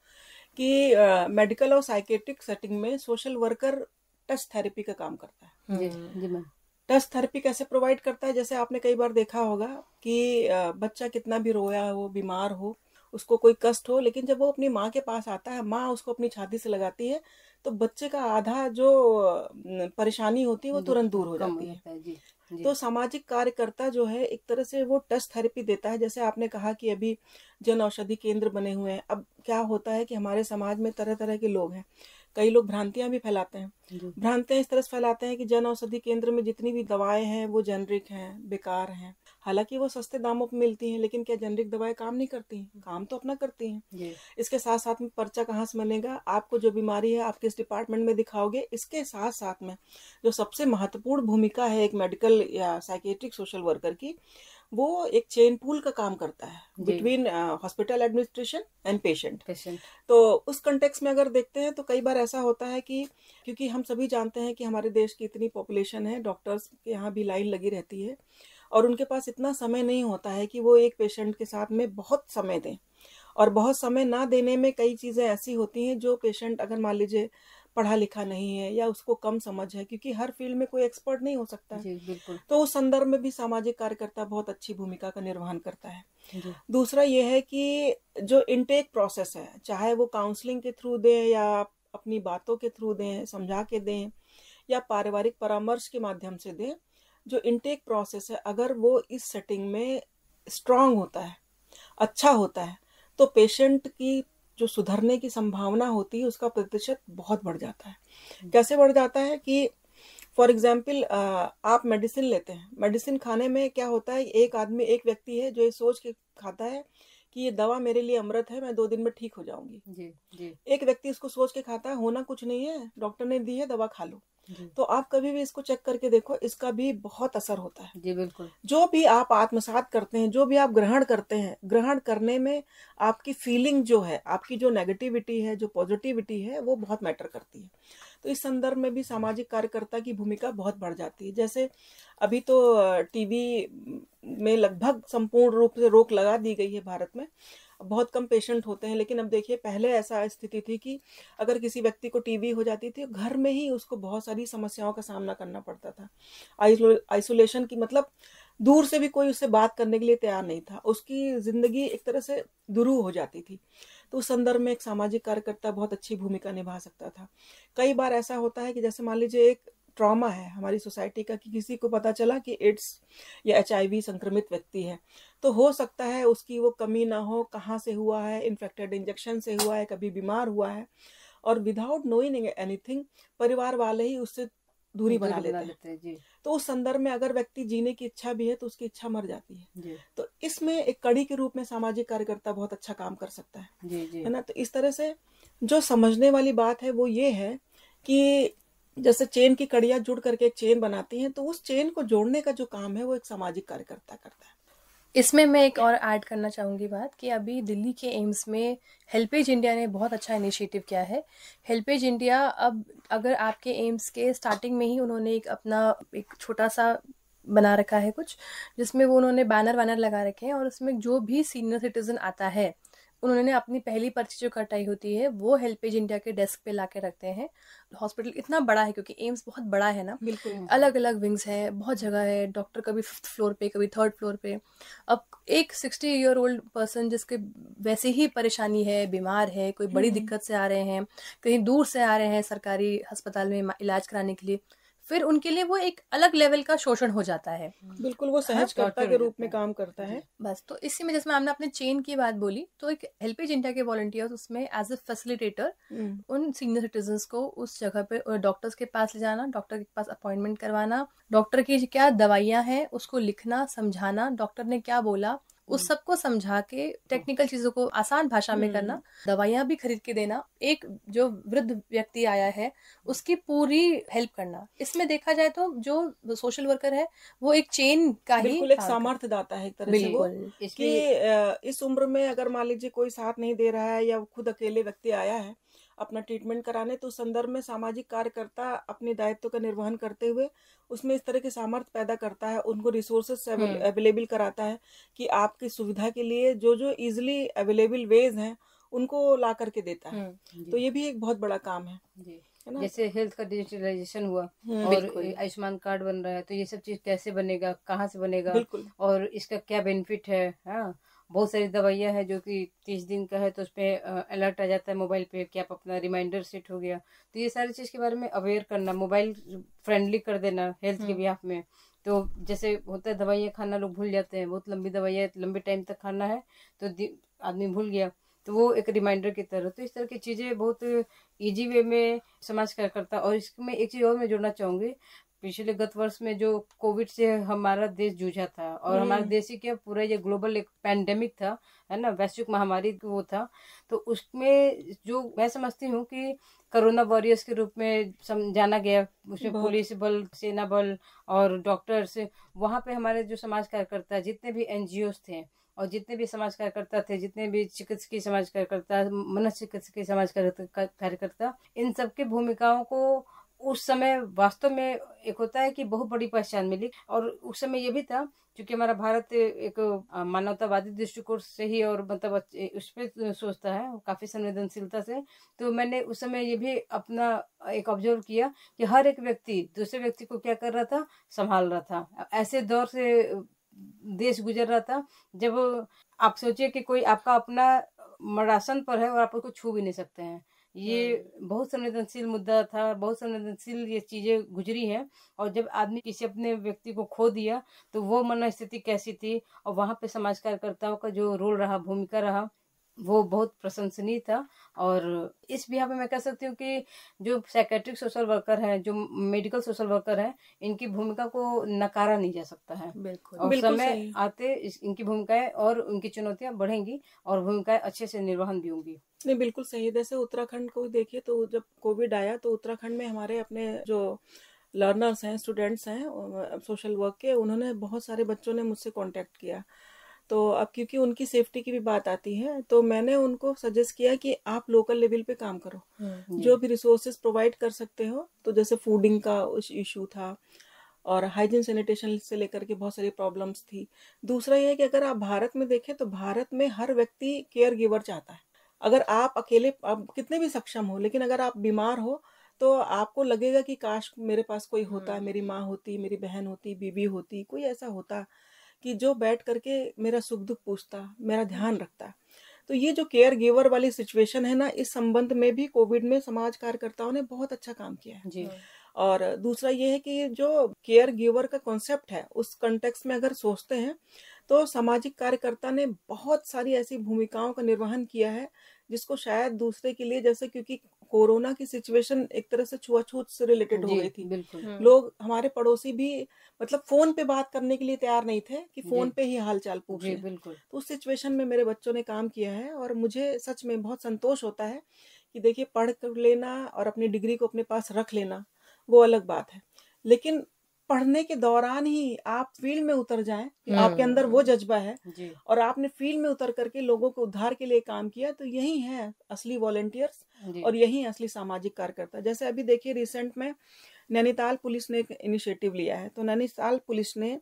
कि मेडिकल और साइकेट्रिक सेटिंग में सोशल वर्कर टच थेरेपी का काम करता है। जी मैम। टच थेरेपी कैसे प्रोवाइड करता है? जैसे आपने कई बार देखा होगा कि बच्चा कितना भी रोया हो, बीमार हो, उसको कोई कष्ट हो, लेकिन जब वो अपनी माँ के पास आता है, माँ उसको अपनी छाती से लगाती है, तो बच्चे का आधा जो परेशानी होती है वो तुरंत दूर हो जाती है। जी, जी। तो सामाजिक कार्यकर्ता जो है एक तरह से वो टच थेरेपी देता है। जैसे आपने कहा कि अभी जन औषधि केंद्र बने हुए हैं। अब क्या होता है कि हमारे समाज में तरह तरह के लोग हैं, कई लोग भ्रांतियां भी फैलाते हैं। भ्रांतियां इस तरह से फैलाते हैं कि जन औषधि केंद्र में जितनी भी दवाएं हैं वो जेनरिक हैं, बेकार हैं। हालांकि वो सस्ते दामों पर मिलती हैं, लेकिन क्या जेनरिक दवाएं काम नहीं करती हैं? काम तो अपना करती हैं। इसके साथ साथ में पर्चा कहाँ से बनेगा? आपको जो बीमारी है आप किस डिपार्टमेंट में दिखाओगे? इसके साथ साथ में जो सबसे महत्वपूर्ण भूमिका है एक मेडिकल या साइकेट्रिक सोशल वर्कर की, वो एक चेन पूल का काम करता है between hospital administration and patient. तो उस कंटेक्स में अगर देखते हैं तो कई बार ऐसा होता है कि क्योंकि हम सभी जानते हैं कि हमारे देश की इतनी पॉपुलेशन है, डॉक्टर्स के यहाँ भी लाइन लगी रहती है और उनके पास इतना समय नहीं होता है कि वो एक पेशेंट के साथ में बहुत समय दें। और बहुत समय ना देने में कई चीज़ें ऐसी होती हैं जो पेशेंट अगर मान लीजिए पढ़ा लिखा नहीं है या उसको कम समझ है, क्योंकि हर फील्ड में कोई एक्सपर्ट नहीं हो सकता है। जी, बिल्कुल। तो उस संदर्भ में भी सामाजिक कार्यकर्ता बहुत अच्छी भूमिका का निर्वहन करता है। दूसरा ये है कि जो इनटेक प्रोसेस है, चाहे वो काउंसलिंग के थ्रू दें या अपनी बातों के थ्रू दें, समझा के दें या पारिवारिक परामर्श के माध्यम से दें, जो इनटेक प्रोसेस है अगर वो इस सेटिंग में स्ट्रांग होता है, अच्छा होता है, तो पेशेंट की जो सुधरने की संभावना होती है उसका प्रतिशत बहुत बढ़ जाता है। कैसे बढ़ जाता है कि फॉर एग्जाम्पल आप मेडिसिन लेते हैं, मेडिसिन खाने में क्या होता है, एक आदमी एक व्यक्ति है जो ये सोच के खाता है कि ये दवा मेरे लिए अमृत है, मैं 2 दिन में ठीक हो जाऊंगी। जी जी एक व्यक्ति इसको सोच के खाता है, होना कुछ नहीं है, डॉक्टर ने दी है दवा खा लो। जी तो आप कभी भी इसको चेक करके देखो, इसका भी बहुत असर होता है। जी बिल्कुल। जो भी आप आत्मसात करते हैं, जो भी आप ग्रहण करते हैं, ग्रहण करने में आपकी फीलिंग जो है, आपकी जो नेगेटिविटी है, जो पॉजिटिविटी है, वो बहुत मैटर करती है। तो इस संदर्भ में भी सामाजिक कार्यकर्ता की भूमिका बहुत बढ़ जाती है। जैसे अभी तो टीबी में लगभग संपूर्ण रूप से रोक लगा दी गई है भारत में। बहुत कम पेशेंट होते हैं, लेकिन अब देखिए पहले ऐसा स्थिति थी कि अगर किसी व्यक्ति को टीबी हो जाती थी, घर में ही उसको बहुत सारी समस्याओं का सामना करना पड़ता था। आइसोलेशन की मतलब दूर से भी कोई उससे बात करने के लिए तैयार नहीं था, उसकी जिंदगी एक तरह से दुरूह हो जाती थी। तो उस संदर्भ में एक सामाजिक कार्यकर्ता बहुत अच्छी भूमिका निभा सकता था। कई बार ऐसा होता है कि जैसे मान लीजिए एक ट्रॉमा है हमारी सोसाइटी का, कि किसी को पता चला कि एड्स या HIV संक्रमित व्यक्ति है, तो हो सकता है उसकी वो कमी ना हो, कहाँ से हुआ है, इन्फेक्टेड इंजेक्शन से हुआ है, कभी बीमार हुआ है, और विदाउट नोइंग एनीथिंग परिवार वाले ही उससे दूरी बना लेते हैं। जी तो उस संदर्भ में अगर व्यक्ति जीने की इच्छा भी है तो उसकी इच्छा मर जाती है। जी तो इसमें एक कड़ी के रूप में सामाजिक कार्यकर्ता बहुत अच्छा काम कर सकता है जी जी है ना। तो इस तरह से जो समझने वाली बात है वो ये है कि जैसे चेन की कड़ियां जुड़ करके एक चेन बनाती हैं, तो उस चेन को जोड़ने का जो काम है वो एक सामाजिक कार्यकर्ता करता है। इसमें मैं एक और ऐड करना चाहूँगी बात कि अभी दिल्ली के एम्स में हेल्पेज इंडिया ने बहुत अच्छा इनिशिएटिव किया है। हेल्पेज इंडिया अब अगर आपके एम्स के स्टार्टिंग में ही उन्होंने एक अपना एक छोटा सा बना रखा है कुछ, जिसमें वो उन्होंने बैनर वैनर लगा रखे हैं, और उसमें जो भी सीनियर सिटीजन आता है उन्होंने अपनी पहली पर्ची जो कटाई होती है वो हेल्पेज इंडिया के डेस्क पे ला के रखते हैं। हॉस्पिटल इतना बड़ा है क्योंकि एम्स बहुत बड़ा है ना, बिल्कुल अलग अलग विंग्स है, बहुत जगह है, डॉक्टर कभी 5th फ्लोर पे कभी 3rd फ्लोर पे। अब एक 60-year-old पर्सन जिसके वैसे ही परेशानी है, बीमार है, कोई बड़ी दिक्कत से आ रहे हैं, कहीं दूर से आ रहे हैं सरकारी अस्पताल में इलाज कराने के लिए, फिर उनके लिए वो एक अलग लेवल का शोषण हो जाता है। बिल्कुल वो सहजकर्ता के रूप में काम करता है। बस तो इसी में जैसे हमने अपने चेन की बात बोली, तो एक हेल्पेज इंडिया के वॉलंटियर्स उसमें एज ए फैसिलिटेटर उन सीनियर सिटीजन्स को उस जगह पे डॉक्टर्स के पास ले जाना, डॉक्टर के पास अपॉइंटमेंट करवाना, डॉक्टर की क्या दवाइयां हैं उसको लिखना, समझाना, डॉक्टर ने क्या बोला उस सबको समझा के टेक्निकल चीजों को आसान भाषा में करना, दवाइयां भी खरीद के देना, एक जो वृद्ध व्यक्ति आया है उसकी पूरी हेल्प करना। इसमें देखा जाए तो जो सोशल वर्कर है वो एक चेन का ही बिल्कुल एक सामर्थ्य दाता है एक तरह से वो, बिल्कुल कि इस उम्र में अगर मान लीजिए कोई साथ नहीं दे रहा है या खुद अकेले व्यक्ति आया है अपना ट्रीटमेंट कराने, तो उस संदर्भ में सामाजिक कार्यकर्ता अपने दायित्व का निर्वहन करते हुए उसमें इस तरह के सामर्थ्य पैदा करता है, उनको रिसोर्सेस अवेलेबल कराता है कि आपकी सुविधा के लिए जो जो इजिली अवेलेबल वेज हैं उनको ला करके देता है। तो ये भी एक बहुत बड़ा काम है ना। जैसे हेल्थ का डिजिटलाइजेशन हुआ और बिल्कुल। आयुष्मान कार्ड बन रहा है, तो ये सब चीज कैसे बनेगा, कहाँ से बनेगा, बिल्कुल और इसका क्या बेनिफिट है। हाँ, बहुत सारी दवाइयाँ हैं जो कि 30 दिन का है तो उस पर अलर्ट आ जाता है मोबाइल पे कि आप अपना रिमाइंडर सेट हो गया। तो ये सारी चीज के बारे में अवेयर करना, मोबाइल फ्रेंडली कर देना हेल्थ के बिहाफ में। तो जैसे होता है दवाइयाँ खाना लोग भूल जाते हैं, बहुत लंबी दवाइयाँ लंबे टाइम तक खाना है तो आदमी भूल गया, तो वो एक रिमाइंडर की तरह। तो इस तरह की चीजें बहुत इजी वे में समाज कार्यकर्ता। और इसमें एक चीज और मैं जोड़ना चाहूंगी, पिछले गत वर्ष में जो कोविड से हमारा देश जूझा था, और हमारा देश ही क्या पूरा ये ग्लोबल एक पैंडेमिक था, है ना, वैश्विक महामारी वो था। तो उसमें जो मैं समझती हूँ कि कोरोना वॉरियर्स के रूप में जाना गया, उसमें पुलिस बल, सेना बल और डॉक्टर्स, वहाँ पे हमारे जो समाज कार्यकर्ता जितने भी NGOs थे और जितने भी समाज कार्यकर्ता थे, जितने भी चिकित्सकीय समाज कार्यकर्ता, मनोचिकित्सकीय समाज कार्यकर्ता, इन सबकी भूमिकाओं को उस समय वास्तव में एक होता है कि बहुत बड़ी पहचान मिली। और उस समय ये भी था क्योंकि हमारा भारत एक मानवतावादी दृष्टिकोण से ही और मतलब उस पर सोचता है काफी संवेदनशीलता से। तो मैंने उस समय ये भी अपना एक ऑब्जर्व किया कि हर एक व्यक्ति दूसरे व्यक्ति को क्या कर रहा था, संभाल रहा था। ऐसे दौर से देश गुजर रहा था जब आप सोचिए कि कोई आपका अपना मरासन पर है और आप उसको छू भी नहीं सकते हैं। ये बहुत संवेदनशील मुद्दा था, बहुत संवेदनशील ये चीजें गुजरी हैं। और जब आदमी किसी अपने व्यक्ति को खो दिया तो वो मनस्थिति कैसी थी, और वहां पे समाज कार्यकर्ताओं का जो रोल रहा, भूमिका रहा, वो बहुत प्रशंसनीय था। और इस बिहाफ में मैं कह सकती हूँ कि जो साइकेट्रिक सोशल वर्कर हैं, जो मेडिकल सोशल वर्कर हैं, इनकी भूमिका को नकारा नहीं जा सकता है। बिल्कुल और बिल्कुल समय सही। आते इनकी भूमिकाएं और उनकी चुनौतियां बढ़ेंगी और भूमिकाएं अच्छे से निर्वहन भी होंगी। नहीं, बिल्कुल सही है। जैसे उत्तराखंड को देखिए, तो जब कोविड आया तो उत्तराखंड में हमारे अपने जो लर्नर्स हैं, स्टूडेंट्स हैं सोशल वर्क के, उन्होंने बहुत सारे बच्चों ने मुझसे कांटेक्ट किया। तो अब क्योंकि उनकी सेफ्टी की भी बात आती है, तो मैंने उनको सजेस्ट किया कि आप लोकल लेवल पे काम करो, जी जो भी रिसोर्सेज प्रोवाइड कर सकते हो। तो जैसे फूडिंग का इशू था, और हाइजीन सैनिटेशन से लेकर के बहुत सारी प्रॉब्लम्स थी। दूसरा ये है कि अगर आप भारत में देखें तो भारत में हर व्यक्ति केयर गिवर चाहता है। अगर आप अकेले, आप कितने भी सक्षम हो, लेकिन अगर आप बीमार हो तो आपको लगेगा कि काश मेरे पास कोई होता, मेरी माँ होती, मेरी बहन होती, बीवी होती, कोई ऐसा होता कि जो बैठ करके मेरा सुख दुख पूछता, मेरा ध्यान रखता। तो ये जो केयर गिवर वाली सिचुएशन है ना, इस संबंध में भी कोविड में समाज कार्यकर्ताओं ने बहुत अच्छा काम किया है। जी और दूसरा ये है कि ये जो केयर गिवर का कॉन्सेप्ट है, उस कॉन्टेक्स्ट में अगर सोचते हैं तो सामाजिक कार्यकर्ता ने बहुत सारी ऐसी भूमिकाओं का निर्वहन किया है जिसको शायद दूसरे के लिए, जैसे क्योंकि कोरोना की सिचुएशन एक तरह से छुआछूत से रिलेटेड हो जी गई थी। बिल्कुल। लोग, हमारे पड़ोसी भी मतलब फोन पे बात करने के लिए तैयार नहीं थे कि जी फोन पे ही हालचाल पूछ जी लें। बिल्कुल। तो उस सिचुएशन में मेरे बच्चों ने काम किया है, और मुझे सच में बहुत संतोष होता है कि देखिए, पढ़ कर लेना और अपनी डिग्री को अपने पास रख लेना वो अलग बात है, लेकिन पढ़ने के दौरान ही आप फील्ड में उतर जाएं कि आपके अंदर वो जज्बा है जी और आपने फील्ड में उतर करके लोगों को उद्धार के लिए काम किया, तो यही है असली वॉलंटियर्स जी और यही असली सामाजिक कार्यकर्ता। जैसे अभी देखिए, रिसेंट में नैनीताल पुलिस ने एक इनिशिएटिव लिया है। तो नैनीताल पुलिस ने,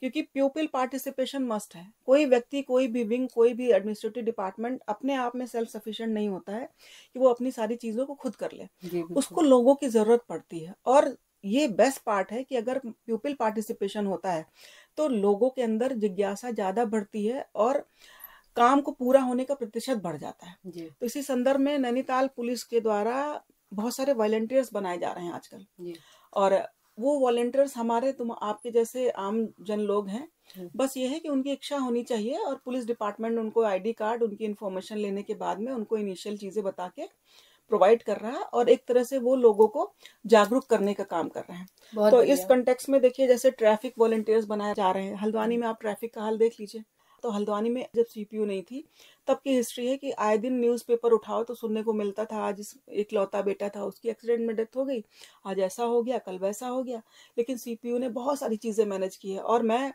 क्योंकि प्यूपिल पार्टिसिपेशन मस्ट है, कोई व्यक्ति, कोई भी विंग, कोई भी एडमिनिस्ट्रेटिव डिपार्टमेंट अपने आप में सेल्फ सफिशिएंट नहीं होता है कि वो अपनी सारी चीजों को खुद कर ले। जी उसको बिल्कुल। लोगों की जरूरत पड़ती है, और ये बेस्ट पार्ट है कि अगर प्यूपिल पार्टिसिपेशन होता है तो लोगों के अंदर जिज्ञासा ज्यादा बढ़ती है और काम को पूरा होने का प्रतिशत बढ़ जाता है। जी तो इसी संदर्भ में नैनीताल पुलिस के द्वारा बहुत सारे वॉलंटियर्स बनाए जा रहे हैं आजकल। जी और वो वॉलंटियर्स हमारे, तुम आपके जैसे आम जन लोग हैं। जी बस ये है कि उनकी इच्छा होनी चाहिए, और पुलिस डिपार्टमेंट उनको आईडी कार्ड, उनकी इन्फॉर्मेशन लेने के बाद में उनको इनिशियल चीजें बता के प्रोवाइड कर रहा है, और एक तरह से वो लोगों को जागरूक करने का काम कर रहे हैं। बहुत तो इस बढ़िया। कंटेक्स्ट में देखिए, जैसे ट्रैफिक वॉलंटियर्स बनाए जा रहे हैं हल्द्वानी में, आप ट्रैफिक का हाल देख लीजिए। तो हल्द्वानी में जब सीपीयू नहीं थी तब की हिस्ट्री है कि आए दिन न्यूज़पेपर उठाओ तो सुनने को मिलता था, आज एक लौता बेटा था, उसकी एक्सीडेंट में डेथ हो गई, आज ऐसा हो गया, कल वैसा हो गया। लेकिन सीपीयू ने बहुत सारी चीज़ें मैनेज की है, और मैं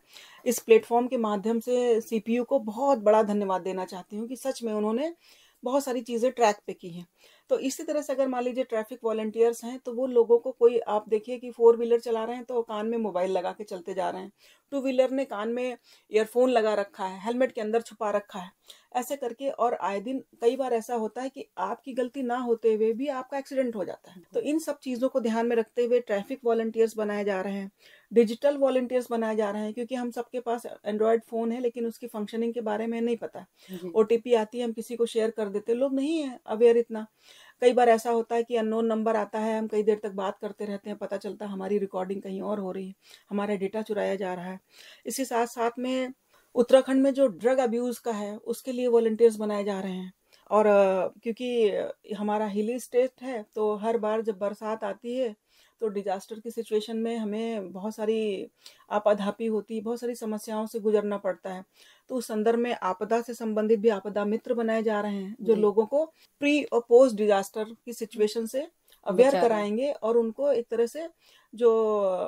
इस प्लेटफॉर्म के माध्यम से सीपीयू को बहुत बड़ा धन्यवाद देना चाहती हूँ कि सच में उन्होंने बहुत सारी चीज़ें ट्रैक पे की हैं। तो इसी तरह से अगर मान लीजिए ट्रैफिक वॉलंटियर्स हैं, तो वो लोगों को, कोई आप देखिए कि फोर व्हीलर चला रहे हैं तो कान में मोबाइल लगा के चलते जा रहे हैं, टू व्हीलर ने कान में ईयरफोन लगा रखा है, हेलमेट के अंदर छुपा रखा है, ऐसे करके। और आए दिन कई बार ऐसा होता है कि आपकी गलती ना होते हुए भी आपका एक्सीडेंट हो जाता है। तो इन सब चीज़ों को ध्यान में रखते हुए ट्रैफिक वॉलंटियर्स बनाए जा रहे हैं, डिजिटल वॉलंटियर्स बनाए जा रहे हैं, क्योंकि हम सबके पास एंड्रॉयड फ़ोन है लेकिन उसकी फंक्शनिंग के बारे में नहीं पता। जी ओटीपी आती है, हम किसी को शेयर कर देते, लोग नहीं है अवेयर इतना। कई बार ऐसा होता है कि अननोन नंबर आता है, हम कई देर तक बात करते रहते हैं, पता चलता है हमारी रिकॉर्डिंग कहीं और हो रही है, हमारा डेटा चुराया जा रहा है। इसी साथ साथ में उत्तराखंड में जो ड्रग अब्यूज़ का है उसके लिए वॉलंटियर्स बनाए जा रहे हैं। और क्योंकि हमारा हिली स्टेट है, तो हर बार जब बरसात आती है तो डिजास्टर की सिचुएशन में हमें बहुत सारी आपाधापी होती है, बहुत सारी समस्याओं से गुजरना पड़ता है। तो उस संदर्भ में आपदा से संबंधित भी आपदा मित्र बनाए जा रहे हैं, जो जी लोगों को प्री और पोस्ट डिजास्टर की सिचुएशन से अवेयर बचा रहे हैं। कराएंगे, और उनको एक तरह से जो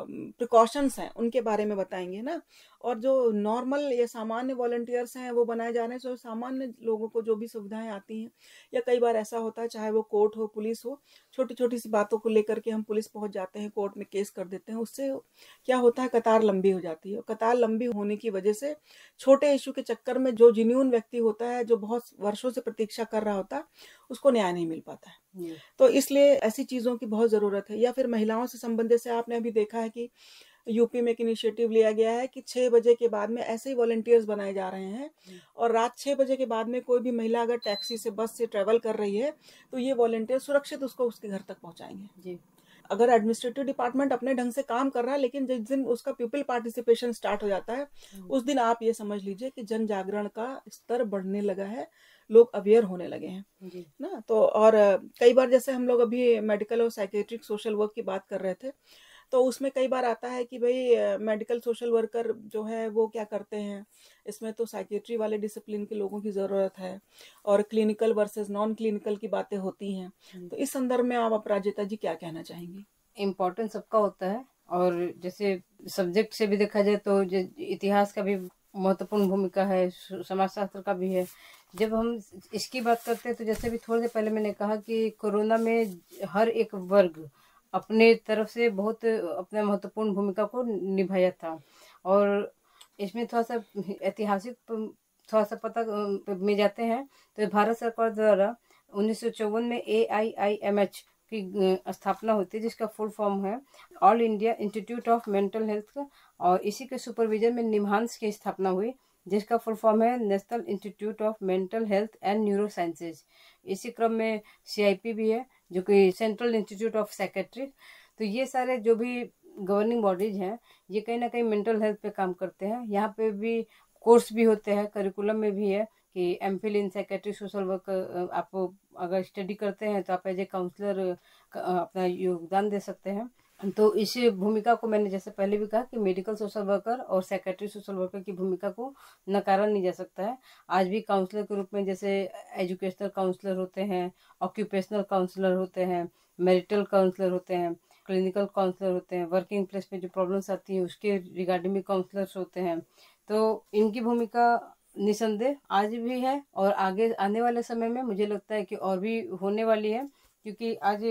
प्रिकॉशंस हैं उनके बारे में बताएंगे ना। और जो नॉर्मल या सामान्य वॉलंटियर्स हैं वो बनाए जा रहे हैं, जो सामान्य लोगों को जो भी सुविधाएं आती हैं, या कई बार ऐसा होता है चाहे वो कोर्ट हो, पुलिस हो, छोटी छोटी सी बातों को लेकर के हम पुलिस पहुंच जाते हैं, कोर्ट में केस कर देते हैं, उससे क्या होता है, कतार लंबी हो जाती है। और कतार लंबी होने की वजह से छोटे इशू के चक्कर में जो जिन्यून व्यक्ति होता है, जो बहुत वर्षों से प्रतीक्षा कर रहा होता है, उसको न्याय नहीं मिल पाता है। जी तो इसलिए ऐसी चीज़ों की बहुत ज़रूरत है। या फिर महिलाओं से संबंधित से आपने अभी देखा है कि यूपी में एक इनिशिएटिव लिया गया है कि 6 बजे के बाद में ऐसे ही वॉलंटियर्स बनाए जा रहे हैं, और रात 6 बजे के बाद में कोई भी महिला अगर टैक्सी से, बस से ट्रेवल कर रही है, तो ये वॉलंटियर सुरक्षित उसको उसके घर तक पहुंचाएंगे। जी अगर एडमिनिस्ट्रेटिव डिपार्टमेंट अपने ढंग से काम कर रहा है, लेकिन जिस दिन उसका पीपल पार्टिसिपेशन स्टार्ट हो जाता है, उस दिन आप ये समझ लीजिए कि जन जागरण का स्तर बढ़ने लगा है, लोग अवेयर होने लगे हैं जी ना। तो और कई बार जैसे हम लोग अभी मेडिकल और साइकेट्रिक सोशल वर्क की बात कर रहे थे, तो उसमें कई बार आता है कि भाई मेडिकल सोशल वर्कर जो है वो क्या करते हैं, इसमें तो साइकेट्री वाले डिसिप्लिन के लोगों की ज़रूरत है, और क्लिनिकल वर्सेस नॉन क्लिनिकल की बातें होती हैं। तो इस संदर्भ में आप अपराजिता जी क्या कहना चाहेंगी? इम्पोर्टेंस सबका होता है, और जैसे सब्जेक्ट से भी देखा जाए तो इतिहास का भी महत्वपूर्ण भूमिका है, समाज शास्त्र का भी है। जब हम इसकी बात करते हैं तो जैसे भी थोड़ी देर पहले मैंने कहा कि कोरोना में हर एक वर्ग अपने तरफ से बहुत अपना महत्वपूर्ण भूमिका को निभाया था। और इसमें थोड़ा सा ऐतिहासिक थोड़ा सा पता में जाते हैं तो भारत सरकार द्वारा 1954 में AIIMH की स्थापना होती है, जिसका फुल फॉर्म है all India institute of mental health, और इसी के सुपरविजन में निम्हांस की स्थापना हुई, जिसका फुल फॉर्म है national institute of mental health and neuro sciences. इसी क्रम में CIP भी है, जो कि सेंट्रल इंस्टीट्यूट ऑफ साइकेट्री। तो ये सारे जो भी गवर्निंग बॉडीज हैं, ये कहीं ना कहीं मेंटल हेल्थ पे काम करते हैं। यहाँ पे भी कोर्स भी होते हैं, करिकुलम में भी है कि MPhil इन साइकेट्री सोशल वर्क आप अगर स्टडी करते हैं तो आप एज ए काउंसलर अपना योगदान दे सकते हैं। तो इस भूमिका को मैंने जैसे पहले भी कहा कि मेडिकल सोशल वर्कर और सेक्रेटरी सोशल वर्कर की भूमिका को नकारा नहीं जा सकता है। आज भी काउंसलर के रूप में जैसे एजुकेशनल काउंसलर होते हैं, ऑक्यूपेशनल काउंसलर होते हैं, मैरिटल काउंसलर होते हैं, क्लिनिकल काउंसलर होते हैं, वर्किंग प्लेस पे जो प्रॉब्लम्स आती हैं उसके रिगार्डिंग भी काउंसलर्स होते हैं। तो इनकी भूमिका निसंदेह आज भी है, और आगे आने वाले समय में मुझे लगता है कि और भी होने वाली है, क्योंकि आज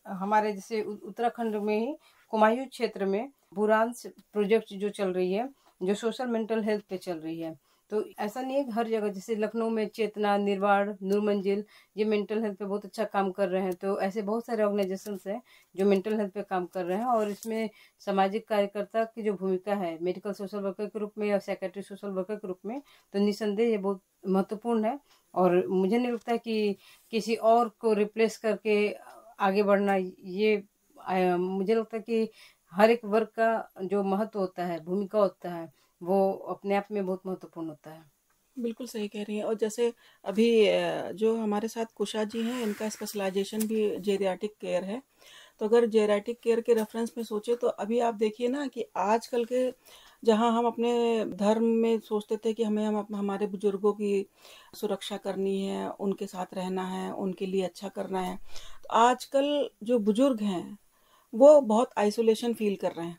हमारे जैसे उत्तराखंड में ही कुमायूं क्षेत्र में बुरांस प्रोजेक्ट जो चल रही है, जो सोशल मेंटल हेल्थ पे चल रही है। तो ऐसा नहीं है कि हर जगह, जैसे लखनऊ में चेतना, निर्वाण, नूरमंजिल, ये मेंटल हेल्थ पे बहुत अच्छा काम कर रहे हैं। तो ऐसे बहुत सारे ऑर्गेनाइजेशंस हैं जो मेंटल हेल्थ पे काम कर रहे हैं, और इसमें सामाजिक कार्यकर्ता की जो भूमिका है मेडिकल सोशल वर्कर के रूप में या सेक्रेटरी सोशल वर्कर के रूप में, तो निसंदेह ये बहुत महत्वपूर्ण है। और मुझे नहीं लगता है कि किसी और को रिप्लेस करके आगे बढ़ना, ये मुझे लगता है कि हर एक वर्ग का जो महत्व होता है, भूमिका होता है, वो अपने आप में बहुत महत्वपूर्ण होता है। बिल्कुल सही कह रही हैं। और जैसे अभी जो हमारे साथ कुशा जी हैं, इनका स्पेशलाइजेशन भी जेरियाटिक केयर है। तो अगर जेरियाटिक केयर के रेफरेंस में सोचे तो अभी आप देखिए ना कि आजकल के, जहाँ हम अपने धर्म में सोचते थे कि हम हमारे बुजुर्गों की सुरक्षा करनी है, उनके साथ रहना है, उनके लिए अच्छा करना है, तो आजकल जो बुजुर्ग हैं वो बहुत आइसोलेशन फील कर रहे हैं।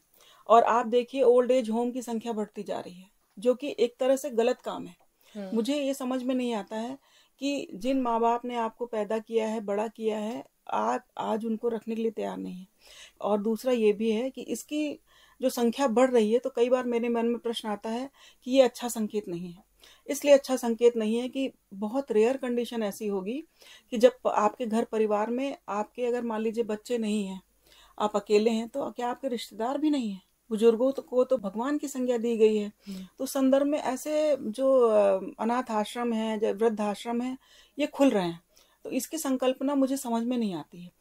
और आप देखिए ओल्ड एज होम की संख्या बढ़ती जा रही है, जो कि एक तरह से गलत काम है। मुझे ये समझ में नहीं आता है कि जिन माँ बाप ने आपको पैदा किया है, बड़ा किया है, आप आज उनको रखने के लिए तैयार नहीं है। और दूसरा ये भी है कि इसकी जो संख्या बढ़ रही है, तो कई बार मेरे मन में प्रश्न आता है कि ये अच्छा संकेत नहीं है। इसलिए अच्छा संकेत नहीं है कि बहुत रेयर कंडीशन ऐसी होगी कि जब आपके घर परिवार में आपके अगर मान लीजिए बच्चे नहीं हैं, आप अकेले हैं, तो क्या आपके रिश्तेदार भी नहीं है? बुजुर्गों को तो भगवान की संज्ञा दी गई है। तो संदर्भ में ऐसे जो अनाथ आश्रम है, जो वृद्ध आश्रम है, ये खुल रहे हैं। तो इसकी संकल्पना मुझे समझ में नहीं आती है।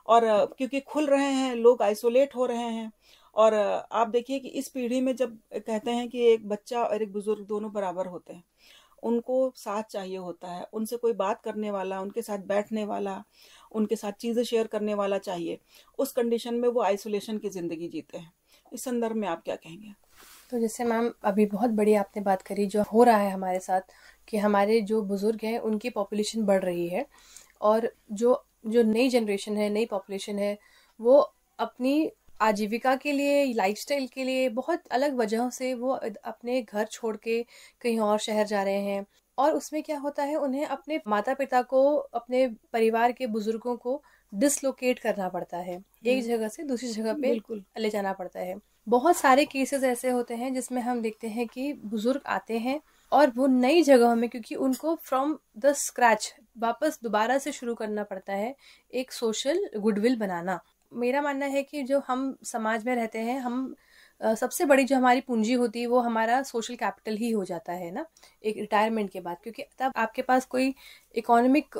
और क्योंकि खुल रहे हैं, लोग आइसोलेट हो रहे हैं। और आप देखिए कि इस पीढ़ी में जब कहते हैं कि एक बच्चा और एक बुजुर्ग दोनों बराबर होते हैं, उनको साथ चाहिए होता है, उनसे कोई बात करने वाला, उनके साथ बैठने वाला, उनके साथ चीज़ें शेयर करने वाला चाहिए। उस कंडीशन में वो आइसोलेशन की ज़िंदगी जीते हैं। इस संदर्भ में आप क्या कहेंगे? तो जैसे मैम अभी बहुत बड़ी आपने बात करी जो हो रहा है हमारे साथ, कि हमारे जो बुज़ुर्ग हैं उनकी पॉपुलेशन बढ़ रही है, और जो जो नई जनरेशन है, नई पॉपुलेशन है, वो अपनी आजीविका के लिए, लाइफस्टाइल के लिए बहुत अलग वजहों से वो अपने घर छोड़ के कहीं और शहर जा रहे हैं। और उसमें क्या होता है, उन्हें अपने माता पिता को, अपने परिवार के बुजुर्गों को डिसलोकेट करना पड़ता है, एक जगह से दूसरी जगह पे बिल्कुल। ले जाना पड़ता है। बहुत सारे केसेस ऐसे होते हैं जिसमें हम देखते हैं कि बुजुर्ग आते हैं और वो नई जगहों में, क्योंकि उनको फ्रॉम द स्क्रैच वापस दोबारा से शुरू करना पड़ता है एक सोशल गुडविल बनाना। मेरा मानना है कि जो हम समाज में रहते हैं, हम सबसे बड़ी जो हमारी पूंजी होती है वो हमारा सोशल कैपिटल ही हो जाता है ना, एक रिटायरमेंट के बाद, क्योंकि तब आपके पास कोई इकोनॉमिक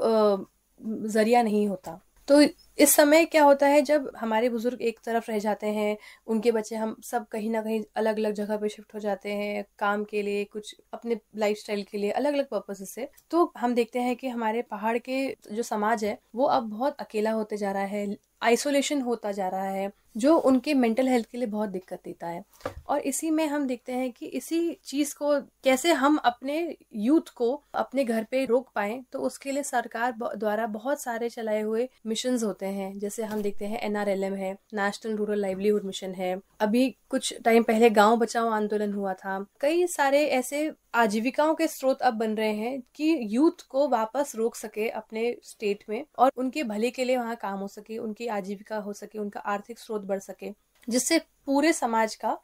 जरिया नहीं होता। तो इस समय क्या होता है, जब हमारे बुजुर्ग एक तरफ रह जाते हैं, उनके बच्चे, हम सब कहीं ना कहीं अलग अलग जगह पे शिफ्ट हो जाते हैं, काम के लिए, कुछ अपने लाइफस्टाइल के लिए, अलग अलग पर्पस से, तो हम देखते हैं कि हमारे पहाड़ के जो समाज है वो अब बहुत अकेला होते जा रहा है, आइसोलेशन होता जा रहा है, जो उनके मेंटल हेल्थ के लिए बहुत दिक्कत देता है। और इसी में हम देखते हैं कि इसी चीज को कैसे हम अपने यूथ को अपने घर पे रोक पाए, तो उसके लिए सरकार द्वारा बहुत सारे चलाए हुए मिशंस होते हैं। जैसे हम देखते हैं NRLM है, नेशनल रूरल लाइवलीहुड मिशन है, अभी कुछ टाइम पहले गांव बचाओ आंदोलन हुआ था। कई सारे ऐसे आजीविकाओं के स्रोत अब बन रहे हैं कि यूथ को वापस रोक सके अपने स्टेट में, और उनके भले के लिए वहाँ काम हो सके, उनकी आजीविका हो सके, उनका आर्थिक स्रोत बढ़ सके, जिससे पूरे समाज का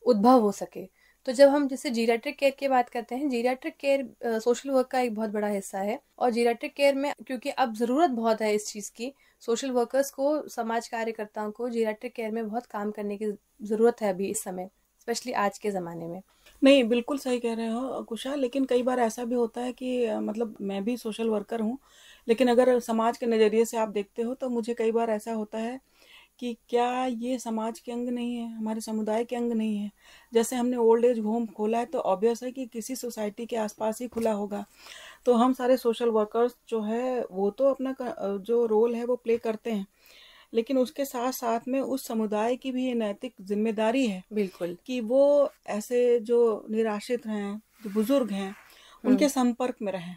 उद्भव हो सके। तो जब हम जैसे जीरियाट्रिक केयर की बात करते हैं, जीरियाट्रिक केयर सोशल वर्क का एक बहुत बड़ा हिस्सा है, और जीरियाट्रिक केयर में क्योंकि अब जरूरत बहुत है इस चीज की, सोशल वर्कर्स को, समाज कार्यकर्ताओं को जीरियाट्रिक केयर में बहुत काम करने की जरूरत है अभी इस समय, स्पेशली आज के ज़माने में। नहीं, बिल्कुल सही कह रहे हो कुशा, लेकिन कई बार ऐसा भी होता है कि मतलब मैं भी सोशल वर्कर हूँ, लेकिन अगर समाज के नज़रिए से आप देखते हो तो मुझे कई बार ऐसा होता है कि क्या ये समाज के अंग नहीं है, हमारे समुदाय के अंग नहीं है। जैसे हमने ओल्ड एज होम खोला है तो ऑब्वियस है कि किसी सोसाइटी के आसपास ही खुला होगा, तो हम सारे सोशल वर्कर्स जो है वो तो अपना जो रोल है वो प्ले करते हैं, लेकिन उसके साथ साथ में उस समुदाय की भी ये नैतिक जिम्मेदारी है बिल्कुल कि वो ऐसे जो निराश्रित हैं, जो बुजुर्ग हैं, उनके संपर्क में रहें,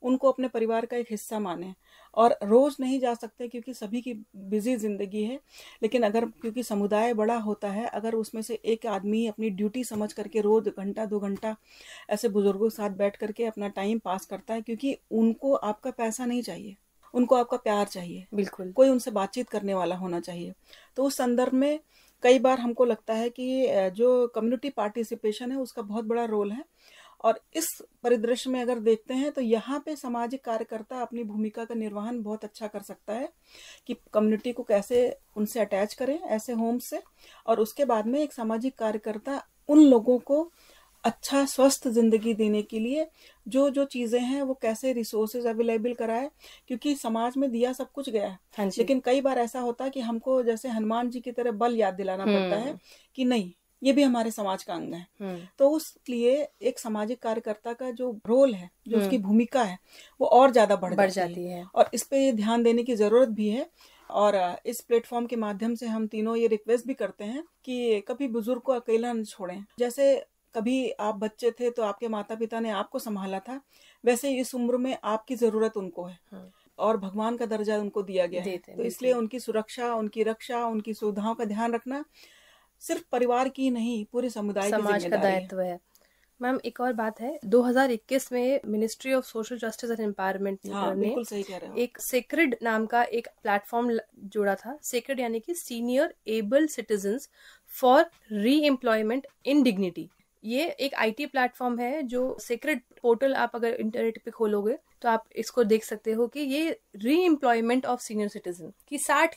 उनको अपने परिवार का एक हिस्सा माने। और रोज नहीं जा सकते क्योंकि सभी की बिजी जिंदगी है, लेकिन अगर क्योंकि समुदाय बड़ा होता है, अगर उसमें से एक आदमी अपनी ड्यूटी समझ करके रोज घंटा 2 घंटा ऐसे बुजुर्गों के साथ बैठ करके अपना टाइम पास करता है, क्योंकि उनको आपका पैसा नहीं चाहिए, उनको आपका प्यार चाहिए, बिल्कुल कोई उनसे बातचीत करने वाला होना चाहिए। तो उस संदर्भ में कई बार हमको लगता है कि जो कम्युनिटी पार्टिसिपेशन है उसका बहुत बड़ा रोल है। और इस परिदृश्य में अगर देखते हैं तो यहाँ पे सामाजिक कार्यकर्ता अपनी भूमिका का निर्वहन बहुत अच्छा कर सकता है कि कम्युनिटी को कैसे उनसे अटैच करें ऐसे होम से, और उसके बाद में एक सामाजिक कार्यकर्ता उन लोगों को अच्छा स्वस्थ जिंदगी देने के लिए जो जो चीजें हैं वो कैसे रिसोर्सेज अवेलेबल कराए, क्योंकि समाज में दिया सब कुछ गया है। हाँ जी। लेकिन कई बार ऐसा होता है कि हमको जैसे हनुमान जी की तरह बल याद दिलाना पड़ता है कि नहीं, ये भी हमारे समाज का अंग है। तो उस लिए एक सामाजिक कार्यकर्ता का जो रोल है, जो उसकी भूमिका है, वो और ज्यादा बढ़ जाती है और इस पे ध्यान देने की जरूरत भी है। और इस प्लेटफॉर्म के माध्यम से हम तीनों ये रिक्वेस्ट भी करते हैं कि कभी बुजुर्ग को अकेला न छोड़ें। जैसे कभी आप बच्चे थे तो आपके माता पिता ने आपको संभाला था, वैसे इस उम्र में आपकी जरूरत उनको है और भगवान का दर्जा उनको दिया गया है। तो इसलिए उनकी सुरक्षा, उनकी रक्षा, उनकी सुविधाओं का ध्यान रखना सिर्फ परिवार की नहीं, पूरे समुदाय की समाज का दायित्व है। मैम एक और बात है, 2021 में ministry of social justice and empowerment ने एक सेक्रेड नाम का एक प्लेटफॉर्म जोड़ा था। सेक्रेड यानी कि सीनियर एबल्ड सिटीजन्स फॉर री एम्प्लॉयमेंट इन डिग्निटी। ये एक IT प्लेटफॉर्म है जो सेक्रेड पोर्टल, आप अगर इंटरनेट पे खोलोगे तो आप इसको देख सकते हो कि ये री एम्प्लॉयमेंट ऑफ सीनियर सिटीजन की 60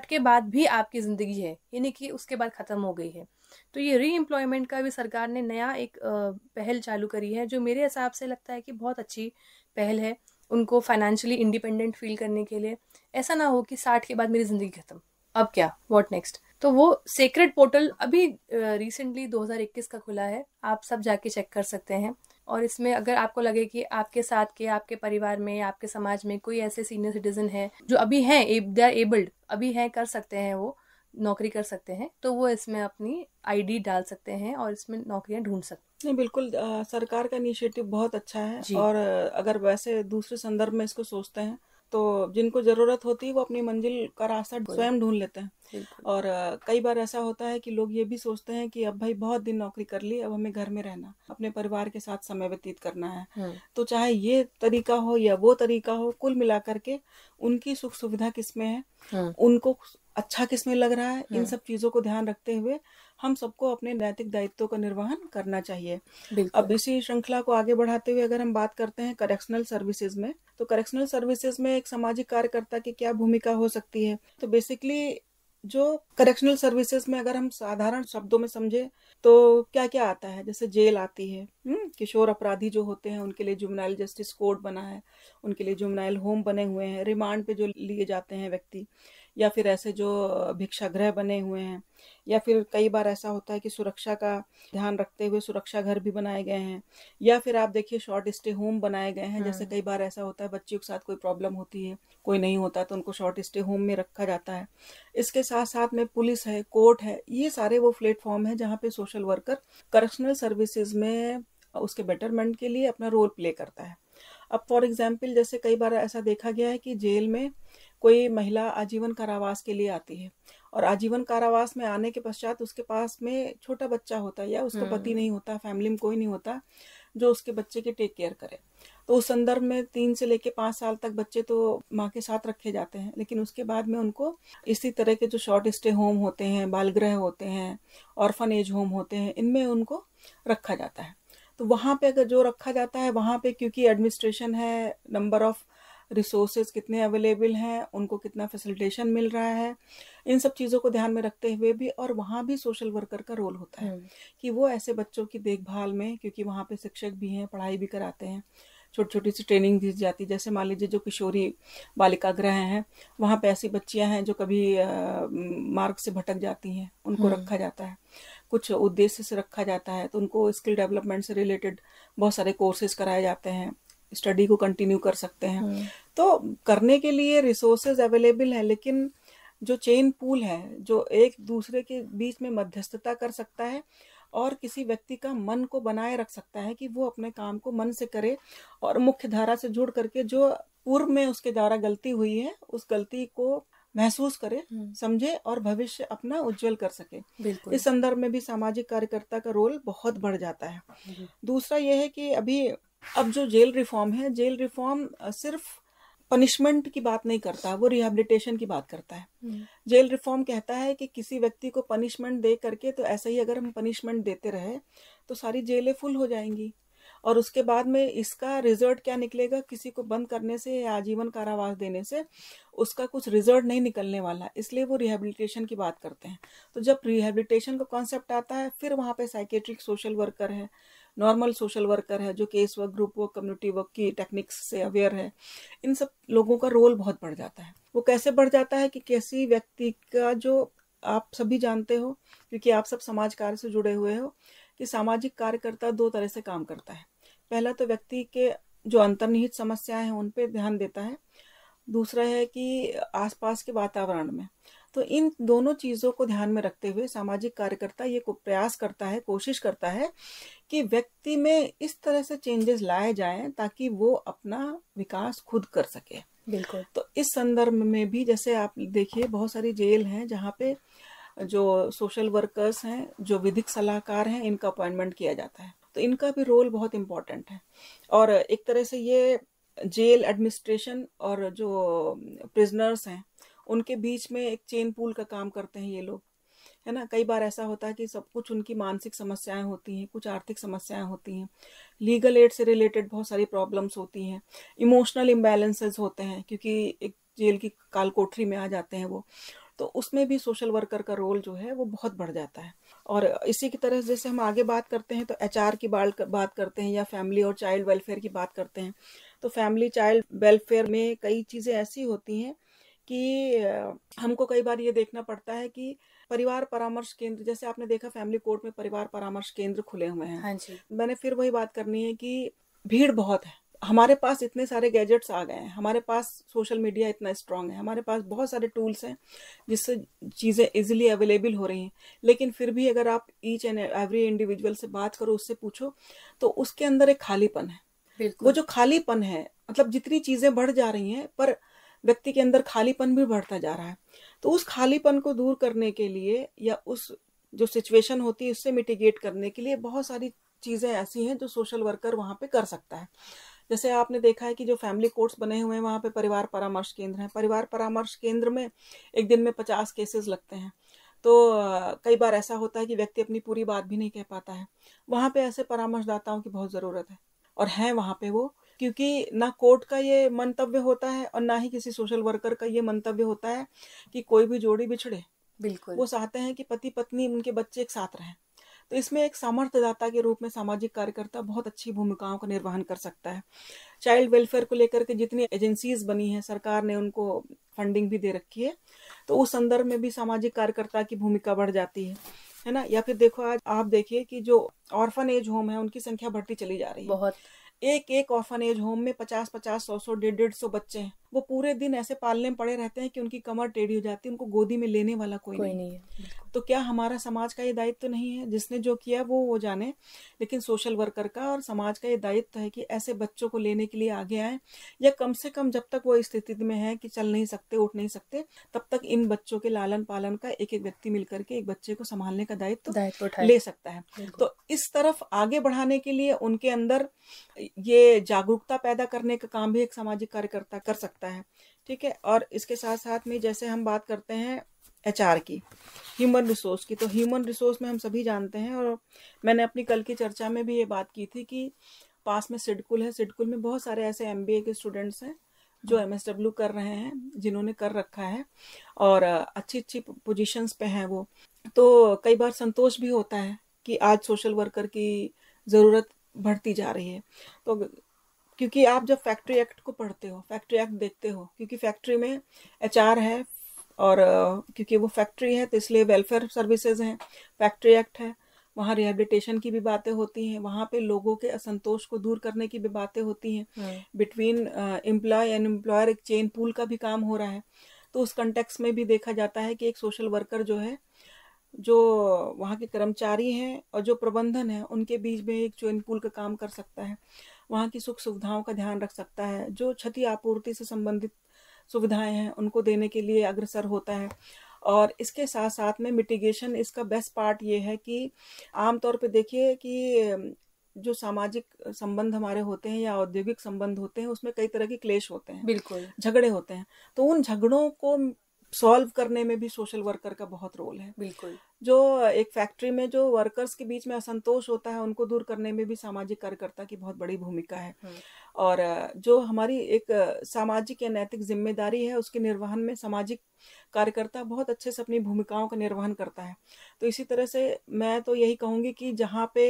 के बाद भी आपकी जिंदगी है, यानी कि उसके बाद खत्म हो गई है। तो ये री एम्प्लॉयमेंट का भी सरकार ने नया एक पहल चालू करी है, जो मेरे हिसाब से लगता है कि बहुत अच्छी पहल है, उनको फाइनेंशियली इंडिपेंडेंट फील करने के लिए। ऐसा ना हो कि 60 के बाद मेरी जिंदगी खत्म, अब क्या, व्हाट नेक्स्ट। तो वो सेक्रेड पोर्टल अभी रिसेंटली 2021 का खुला है, आप सब जाके चेक कर सकते हैं। और इसमें अगर आपको लगे कि आपके साथ के, आपके परिवार में, आपके समाज में कोई ऐसे सीनियर सिटीजन है जो अभी हैं, दे आर एबल्ड, अभी हैं, कर सकते हैं, वो नौकरी कर सकते हैं, तो वो इसमें अपनी ID डाल सकते हैं और इसमें नौकरियां ढूंढ सकते हैं। नहीं, बिल्कुल सरकार का इनिशिएटिव बहुत अच्छा है। और अगर वैसे दूसरे संदर्भ में इसको सोचते हैं तो जिनको जरूरत होती है वो अपनी मंजिल का रास्ता स्वयं ढूंढ लेते हैं। और कई बार ऐसा होता है कि लोग ये भी सोचते हैं कि अब भाई बहुत दिन नौकरी कर ली, अब हमें घर में रहना, अपने परिवार के साथ समय व्यतीत करना है। तो चाहे ये तरीका हो या वो तरीका हो, कुल मिलाकर के उनकी सुख सुविधा किसमें है, उनको अच्छा किसमें लग रहा है, इन सब चीजों को ध्यान रखते हुए हम सबको अपने नैतिक दायित्वों का निर्वहन करना चाहिए। अब इसी श्रृंखला को आगे बढ़ाते हुए अगर हम बात करते हैं करेक्शनल सर्विसेज में, तो करेक्शनल सर्विसेज में एक सामाजिक कार्यकर्ता की क्या भूमिका हो सकती है। तो बेसिकली जो करेक्शनल सर्विसेज में अगर हम साधारण शब्दों में समझे तो क्या क्या आता है, जैसे जेल आती है, किशोर अपराधी जो होते हैं उनके लिए जुवेनाइल जस्टिस कोर्ट बना है, उनके लिए जुवेनाइल होम बने हुए हैं, रिमांड पे जो लिए जाते हैं व्यक्ति, या फिर ऐसे जो भिक्षागृह बने हुए हैं, या फिर कई बार ऐसा होता है कि सुरक्षा का ध्यान रखते हुए सुरक्षा घर भी बनाए गए हैं, या फिर आप देखिए शॉर्ट स्टे होम बनाए गए हैं। जैसे कई बार ऐसा होता है बच्चियों के साथ कोई प्रॉब्लम होती है, कोई नहीं होता, तो उनको शॉर्ट स्टे होम में रखा जाता है। इसके साथ साथ में पुलिस है, कोर्ट है, ये सारे वो प्लेटफॉर्म है जहाँ पे सोशल वर्कर करेक्शनल सर्विसेज में उसके बेटरमेंट के लिए अपना रोल प्ले करता है। अब फॉर एग्जाम्पल जैसे कई बार ऐसा देखा गया है कि जेल में कोई महिला आजीवन कारावास के लिए आती है, और आजीवन कारावास में आने के पश्चात उसके पास में छोटा बच्चा होता है, या उसका पति नहीं होता, फैमिली में कोई नहीं होता जो उसके बच्चे की टेक केयर करे। तो उस संदर्भ में 3 से लेके 5 साल तक बच्चे तो माँ के साथ रखे जाते हैं, लेकिन उसके बाद में उनको इसी तरह के जो शॉर्ट स्टे होम होते हैं, बाल गृह होते हैं, ऑर्फन एज होम होते हैं, इनमें उनको रखा जाता है। तो वहाँ पे अगर जो रखा जाता है, वहाँ पे क्योंकि एडमिनिस्ट्रेशन है, नंबर ऑफ रिसोर्सेज कितने अवेलेबल हैं, उनको कितना फैसिलिटेशन मिल रहा है, इन सब चीज़ों को ध्यान में रखते हुए भी, और वहाँ भी सोशल वर्कर का रोल होता है कि वो ऐसे बच्चों की देखभाल में, क्योंकि वहाँ पे शिक्षक भी हैं, पढ़ाई भी कराते हैं, छोटी छोटी सी ट्रेनिंग दी जाती है। जैसे मान लीजिए जो किशोरी बालिका गृह हैं, वहाँ पे ऐसी बच्चियां हैं जो कभी मार्ग से भटक जाती हैं, उनको रखा जाता है, कुछ उद्देश्य से रखा जाता है, तो उनको स्किल डेवलपमेंट से रिलेटेड बहुत सारे कोर्सेज कराए जाते हैं, स्टडी को कंटिन्यू कर सकते हैं। तो करने के लिए रिसोर्सेज अवेलेबल है, लेकिन जो चेन पूल है, जो एक दूसरे के बीच में मध्यस्थता कर सकता है और किसी व्यक्ति का मन को बनाए रख सकता है कि वो अपने काम को मन से करे, और मुख्य धारा से जुड़ करके जो पूर्व में उसके द्वारा गलती हुई है उस गलती को महसूस करे, समझे और भविष्य अपना उज्जवल कर सके। इस संदर्भ में भी सामाजिक कार्यकर्ता का रोल बहुत बढ़ जाता है। दूसरा यह है कि अब जो जेल रिफॉर्म है, जेल रिफॉर्म सिर्फ पनिशमेंट की बात नहीं करता, वो रिहैबिलिटेशन की बात करता है। जेल रिफॉर्म कहता है कि किसी व्यक्ति को पनिशमेंट दे करके, तो ऐसा ही अगर हम पनिशमेंट देते रहे तो सारी जेलें फुल हो जाएंगी, और उसके बाद में इसका रिजल्ट क्या निकलेगा, किसी को बंद करने से या आजीवन कारावास देने से उसका कुछ रिजल्ट नहीं निकलने वाला, इसलिए वो रिहैबिलिटेशन की बात करते हैं। तो जब रिहैबिलिटेशन का कॉन्सेप्ट आता है, फिर वहाँ पे साइकेट्रिक सोशल वर्कर है, नॉर्मल सोशल वर्कर है, जो case work, group work, community work की टेक्निक्स से अवेयर है, इन सब लोगों का रोल बहुत बढ़ जाता है। वो कैसे बढ़ जाता है कि किसी व्यक्ति का, जो आप सभी जानते हो क्योंकि आप सब समाज कार्य से जुड़े हुए हो, कि सामाजिक कार्यकर्ता 2 तरह से काम करता है। पहला तो व्यक्ति के जो अंतर्निहित समस्याएं हैं उन पे ध्यान देता है, दूसरा है कि आसपास के वातावरण में। तो इन दोनों चीज़ों को ध्यान में रखते हुए सामाजिक कार्यकर्ता ये प्रयास करता है, कोशिश करता है कि व्यक्ति में इस तरह से चेंजेस लाए जाएं ताकि वो अपना विकास खुद कर सके। बिल्कुल। तो इस संदर्भ में भी जैसे आप देखिए बहुत सारी जेल हैं जहाँ पे जो सोशल वर्कर्स हैं, जो विधिक सलाहकार हैं, इनका अपॉइंटमेंट किया जाता है, तो इनका भी रोल बहुत इम्पोर्टेंट है। और एक तरह से ये जेल एडमिनिस्ट्रेशन और जो प्रिजनर्स हैं उनके बीच में एक चेन पूल का काम करते हैं ये लोग, है ना। कई बार ऐसा होता है कि सब कुछ उनकी मानसिक समस्याएं होती हैं, कुछ आर्थिक समस्याएं होती हैं, लीगल एड से रिलेटेड बहुत सारी प्रॉब्लम्स होती हैं, इमोशनल इम्बैलेंसेस होते हैं, क्योंकि एक जेल की काल कोठरी में आ जाते हैं वो, तो उसमें भी सोशल वर्कर का रोल जो है वो बहुत बढ़ जाता है। और इसी की तरह जैसे हम आगे बात करते हैं तो एचआर की बात करते हैं, या फैमिली और चाइल्ड वेलफेयर की बात करते हैं, तो फैमिली चाइल्ड वेलफेयर में कई चीज़ें ऐसी होती हैं कि हमको कई बार ये देखना पड़ता है कि परिवार परामर्श केंद्र, जैसे आपने देखा फैमिली कोर्ट में परिवार परामर्श केंद्र खुले हुए हैं। हाँ जी। मैंने फिर वही बात करनी है कि भीड़ बहुत है, हमारे पास इतने सारे गैजेट्स आ गए हैं, हमारे पास सोशल मीडिया इतना स्ट्रांग है, हमारे पास बहुत सारे टूल्स हैं जिससे चीज़ें इजीली अवेलेबल हो रही हैं, लेकिन फिर भी अगर आप ईच एंड एवरी इंडिविजुअल से बात करो, उससे पूछो, तो उसके अंदर एक खालीपन है। वो जो खालीपन है, मतलब जितनी चीज़ें बढ़ जा रही हैं पर व्यक्ति के अंदर खालीपन भी बढ़ता जा रहा है। तो उस खालीपन को दूर करने के लिए, या उस जो सिचुएशन होती है उससे मिटिगेट करने के लिए बहुत सारी चीज़ें ऐसी हैं जो सोशल वर्कर वहाँ पे कर सकता है। जैसे आपने देखा है कि जो फैमिली कोर्ट्स बने हुए हैं वहाँ पे परिवार परामर्श केंद्र हैं। परिवार परामर्श केंद्र में एक दिन में 50 केसेस लगते हैं, तो कई बार ऐसा होता है कि व्यक्ति अपनी पूरी बात भी नहीं कह पाता है। वहाँ पे ऐसे परामर्शदाताओं की बहुत ज़रूरत है, और हैं वहाँ पे वो, क्योंकि ना कोर्ट का ये मंतव्य होता है और ना ही किसी सोशल वर्कर का ये मंतव्य होता है कि कोई भी जोड़ी बिछड़े, बिल्कुल। वो चाहते हैं कि पति पत्नी उनके बच्चे एक साथ रहें। तो इसमें एक सामर्थ्यदाता के रूप में सामाजिक कार्यकर्ता बहुत अच्छी भूमिकाओं का निर्वहन कर सकता है। चाइल्ड वेलफेयर को लेकर के जितनी एजेंसीज बनी हैं, सरकार ने उनको फंडिंग भी दे रखी है, तो उस संदर्भ में भी सामाजिक कार्यकर्ता की भूमिका बढ़ जाती है ना। या फिर देखो, आज आप देखिए कि जो ऑर्फन एज होम है उनकी संख्या बढ़ती चली जा रही है। बहुत। एक एक ऑर्फन एज होम में 50-50, 100-100, 150-150 बच्चे हैं। वो पूरे दिन ऐसे पालने में पड़े रहते हैं कि उनकी कमर टेढ़ी हो जाती है, उनको गोदी में लेने वाला कोई नहीं। है। बिल्कुल। तो क्या हमारा समाज का ये दायित्व तो नहीं है? जिसने जो किया वो जाने, लेकिन सोशल वर्कर का और समाज का ये दायित्व है कि ऐसे बच्चों को लेने के लिए आगे आए, या कम से कम जब तक वो इस स्थिति में है कि चल नहीं सकते, उठ नहीं सकते, तब तक इन बच्चों के लालन पालन का एक एक व्यक्ति मिलकर के एक बच्चे को संभालने का दायित्व उठाए। ले सकता है। तो इस तरफ आगे बढ़ाने के लिए उनके अंदर ये जागरूकता पैदा करने का काम भी एक सामाजिक कार्यकर्ता कर सकता है। ठीक है। और इसके साथ साथ में जैसे हम बात करते हैं HR की, ह्यूमन रिसोर्स की, तो ह्यूमन रिसोर्स में हम सभी जानते हैं, और मैंने अपनी कल की चर्चा में भी ये बात की थी कि पास में सिडकुल है, सिडकुल में बहुत सारे ऐसे MBA के स्टूडेंट्स हैं जो MSW कर रहे हैं, जिन्होंने कर रखा है और अच्छी अच्छी पोजीशंस पे हैं वो। तो कई बार संतोष भी होता है कि आज सोशल वर्कर की ज़रूरत बढ़ती जा रही है। तो क्योंकि आप जब फैक्ट्री एक्ट को पढ़ते हो, फैक्ट्री एक्ट देखते हो, क्योंकि फैक्ट्री में HR है, और क्योंकि वो फैक्ट्री है तो इसलिए वेलफेयर सर्विसेज हैं, फैक्ट्री एक्ट है, वहाँ रिहेबिलिटेशन की भी बातें होती हैं, वहाँ पे लोगों के असंतोष को दूर करने की भी बातें होती हैं, बिटवीन एम्प्लॉय एंड एम्प्लॉयर एक चेन पूल का भी काम हो रहा है। तो उस कंटेक्स में भी देखा जाता है कि एक सोशल वर्कर जो है, जो वहाँ के कर्मचारी हैं और जो प्रबंधन है, उनके बीच में एक चेन पूल का काम कर सकता है, वहाँ की सुख सुविधाओं का ध्यान रख सकता है, जो क्षति आपूर्ति से संबंधित सुविधाएं हैं उनको देने के लिए अग्रसर होता है। और इसके साथ साथ में मिटिगेशन, इसका बेस्ट पार्ट ये है कि आमतौर पे देखिए कि जो सामाजिक संबंध हमारे होते हैं या औद्योगिक संबंध होते हैं, उसमें कई तरह के क्लेश होते हैं, बिल्कुल, झगड़े होते हैं। तो उन झगड़ों को सॉल्व करने में भी सोशल वर्कर का बहुत रोल है। बिल्कुल। जो एक फैक्ट्री में जो वर्कर्स के बीच में असंतोष होता है, उनको दूर करने में भी सामाजिक कार्यकर्ता की बहुत बड़ी भूमिका है। और जो हमारी एक सामाजिक या नैतिक जिम्मेदारी है, उसके निर्वहन में सामाजिक कार्यकर्ता बहुत अच्छे से अपनी भूमिकाओं का निर्वहन करता है। तो इसी तरह से मैं तो यही कहूँगी कि जहाँ पे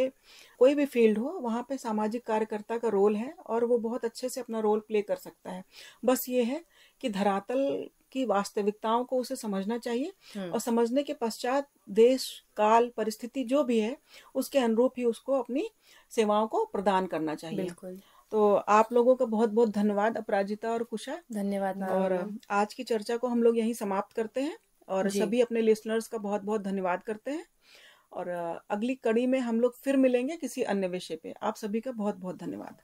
कोई भी फील्ड हो, वहाँ पे सामाजिक कार्यकर्ता का रोल है और वो बहुत अच्छे से अपना रोल प्ले कर सकता है। बस ये है कि धरातल की वास्तविकताओं को उसे समझना चाहिए, और समझने के पश्चात देश काल परिस्थिति जो भी है उसके अनुरूप ही उसको अपनी सेवाओं को प्रदान करना चाहिए। बिल्कुल। तो आप लोगों का बहुत बहुत धन्यवाद अपराजिता और कुशा। धन्यवाद। और आज की चर्चा को हम लोग यहीं समाप्त करते हैं, और सभी अपने लिसनर्स का बहुत बहुत धन्यवाद करते हैं। और अगली कड़ी में हम लोग फिर मिलेंगे किसी अन्य विषय पे। आप सभी का बहुत बहुत धन्यवाद।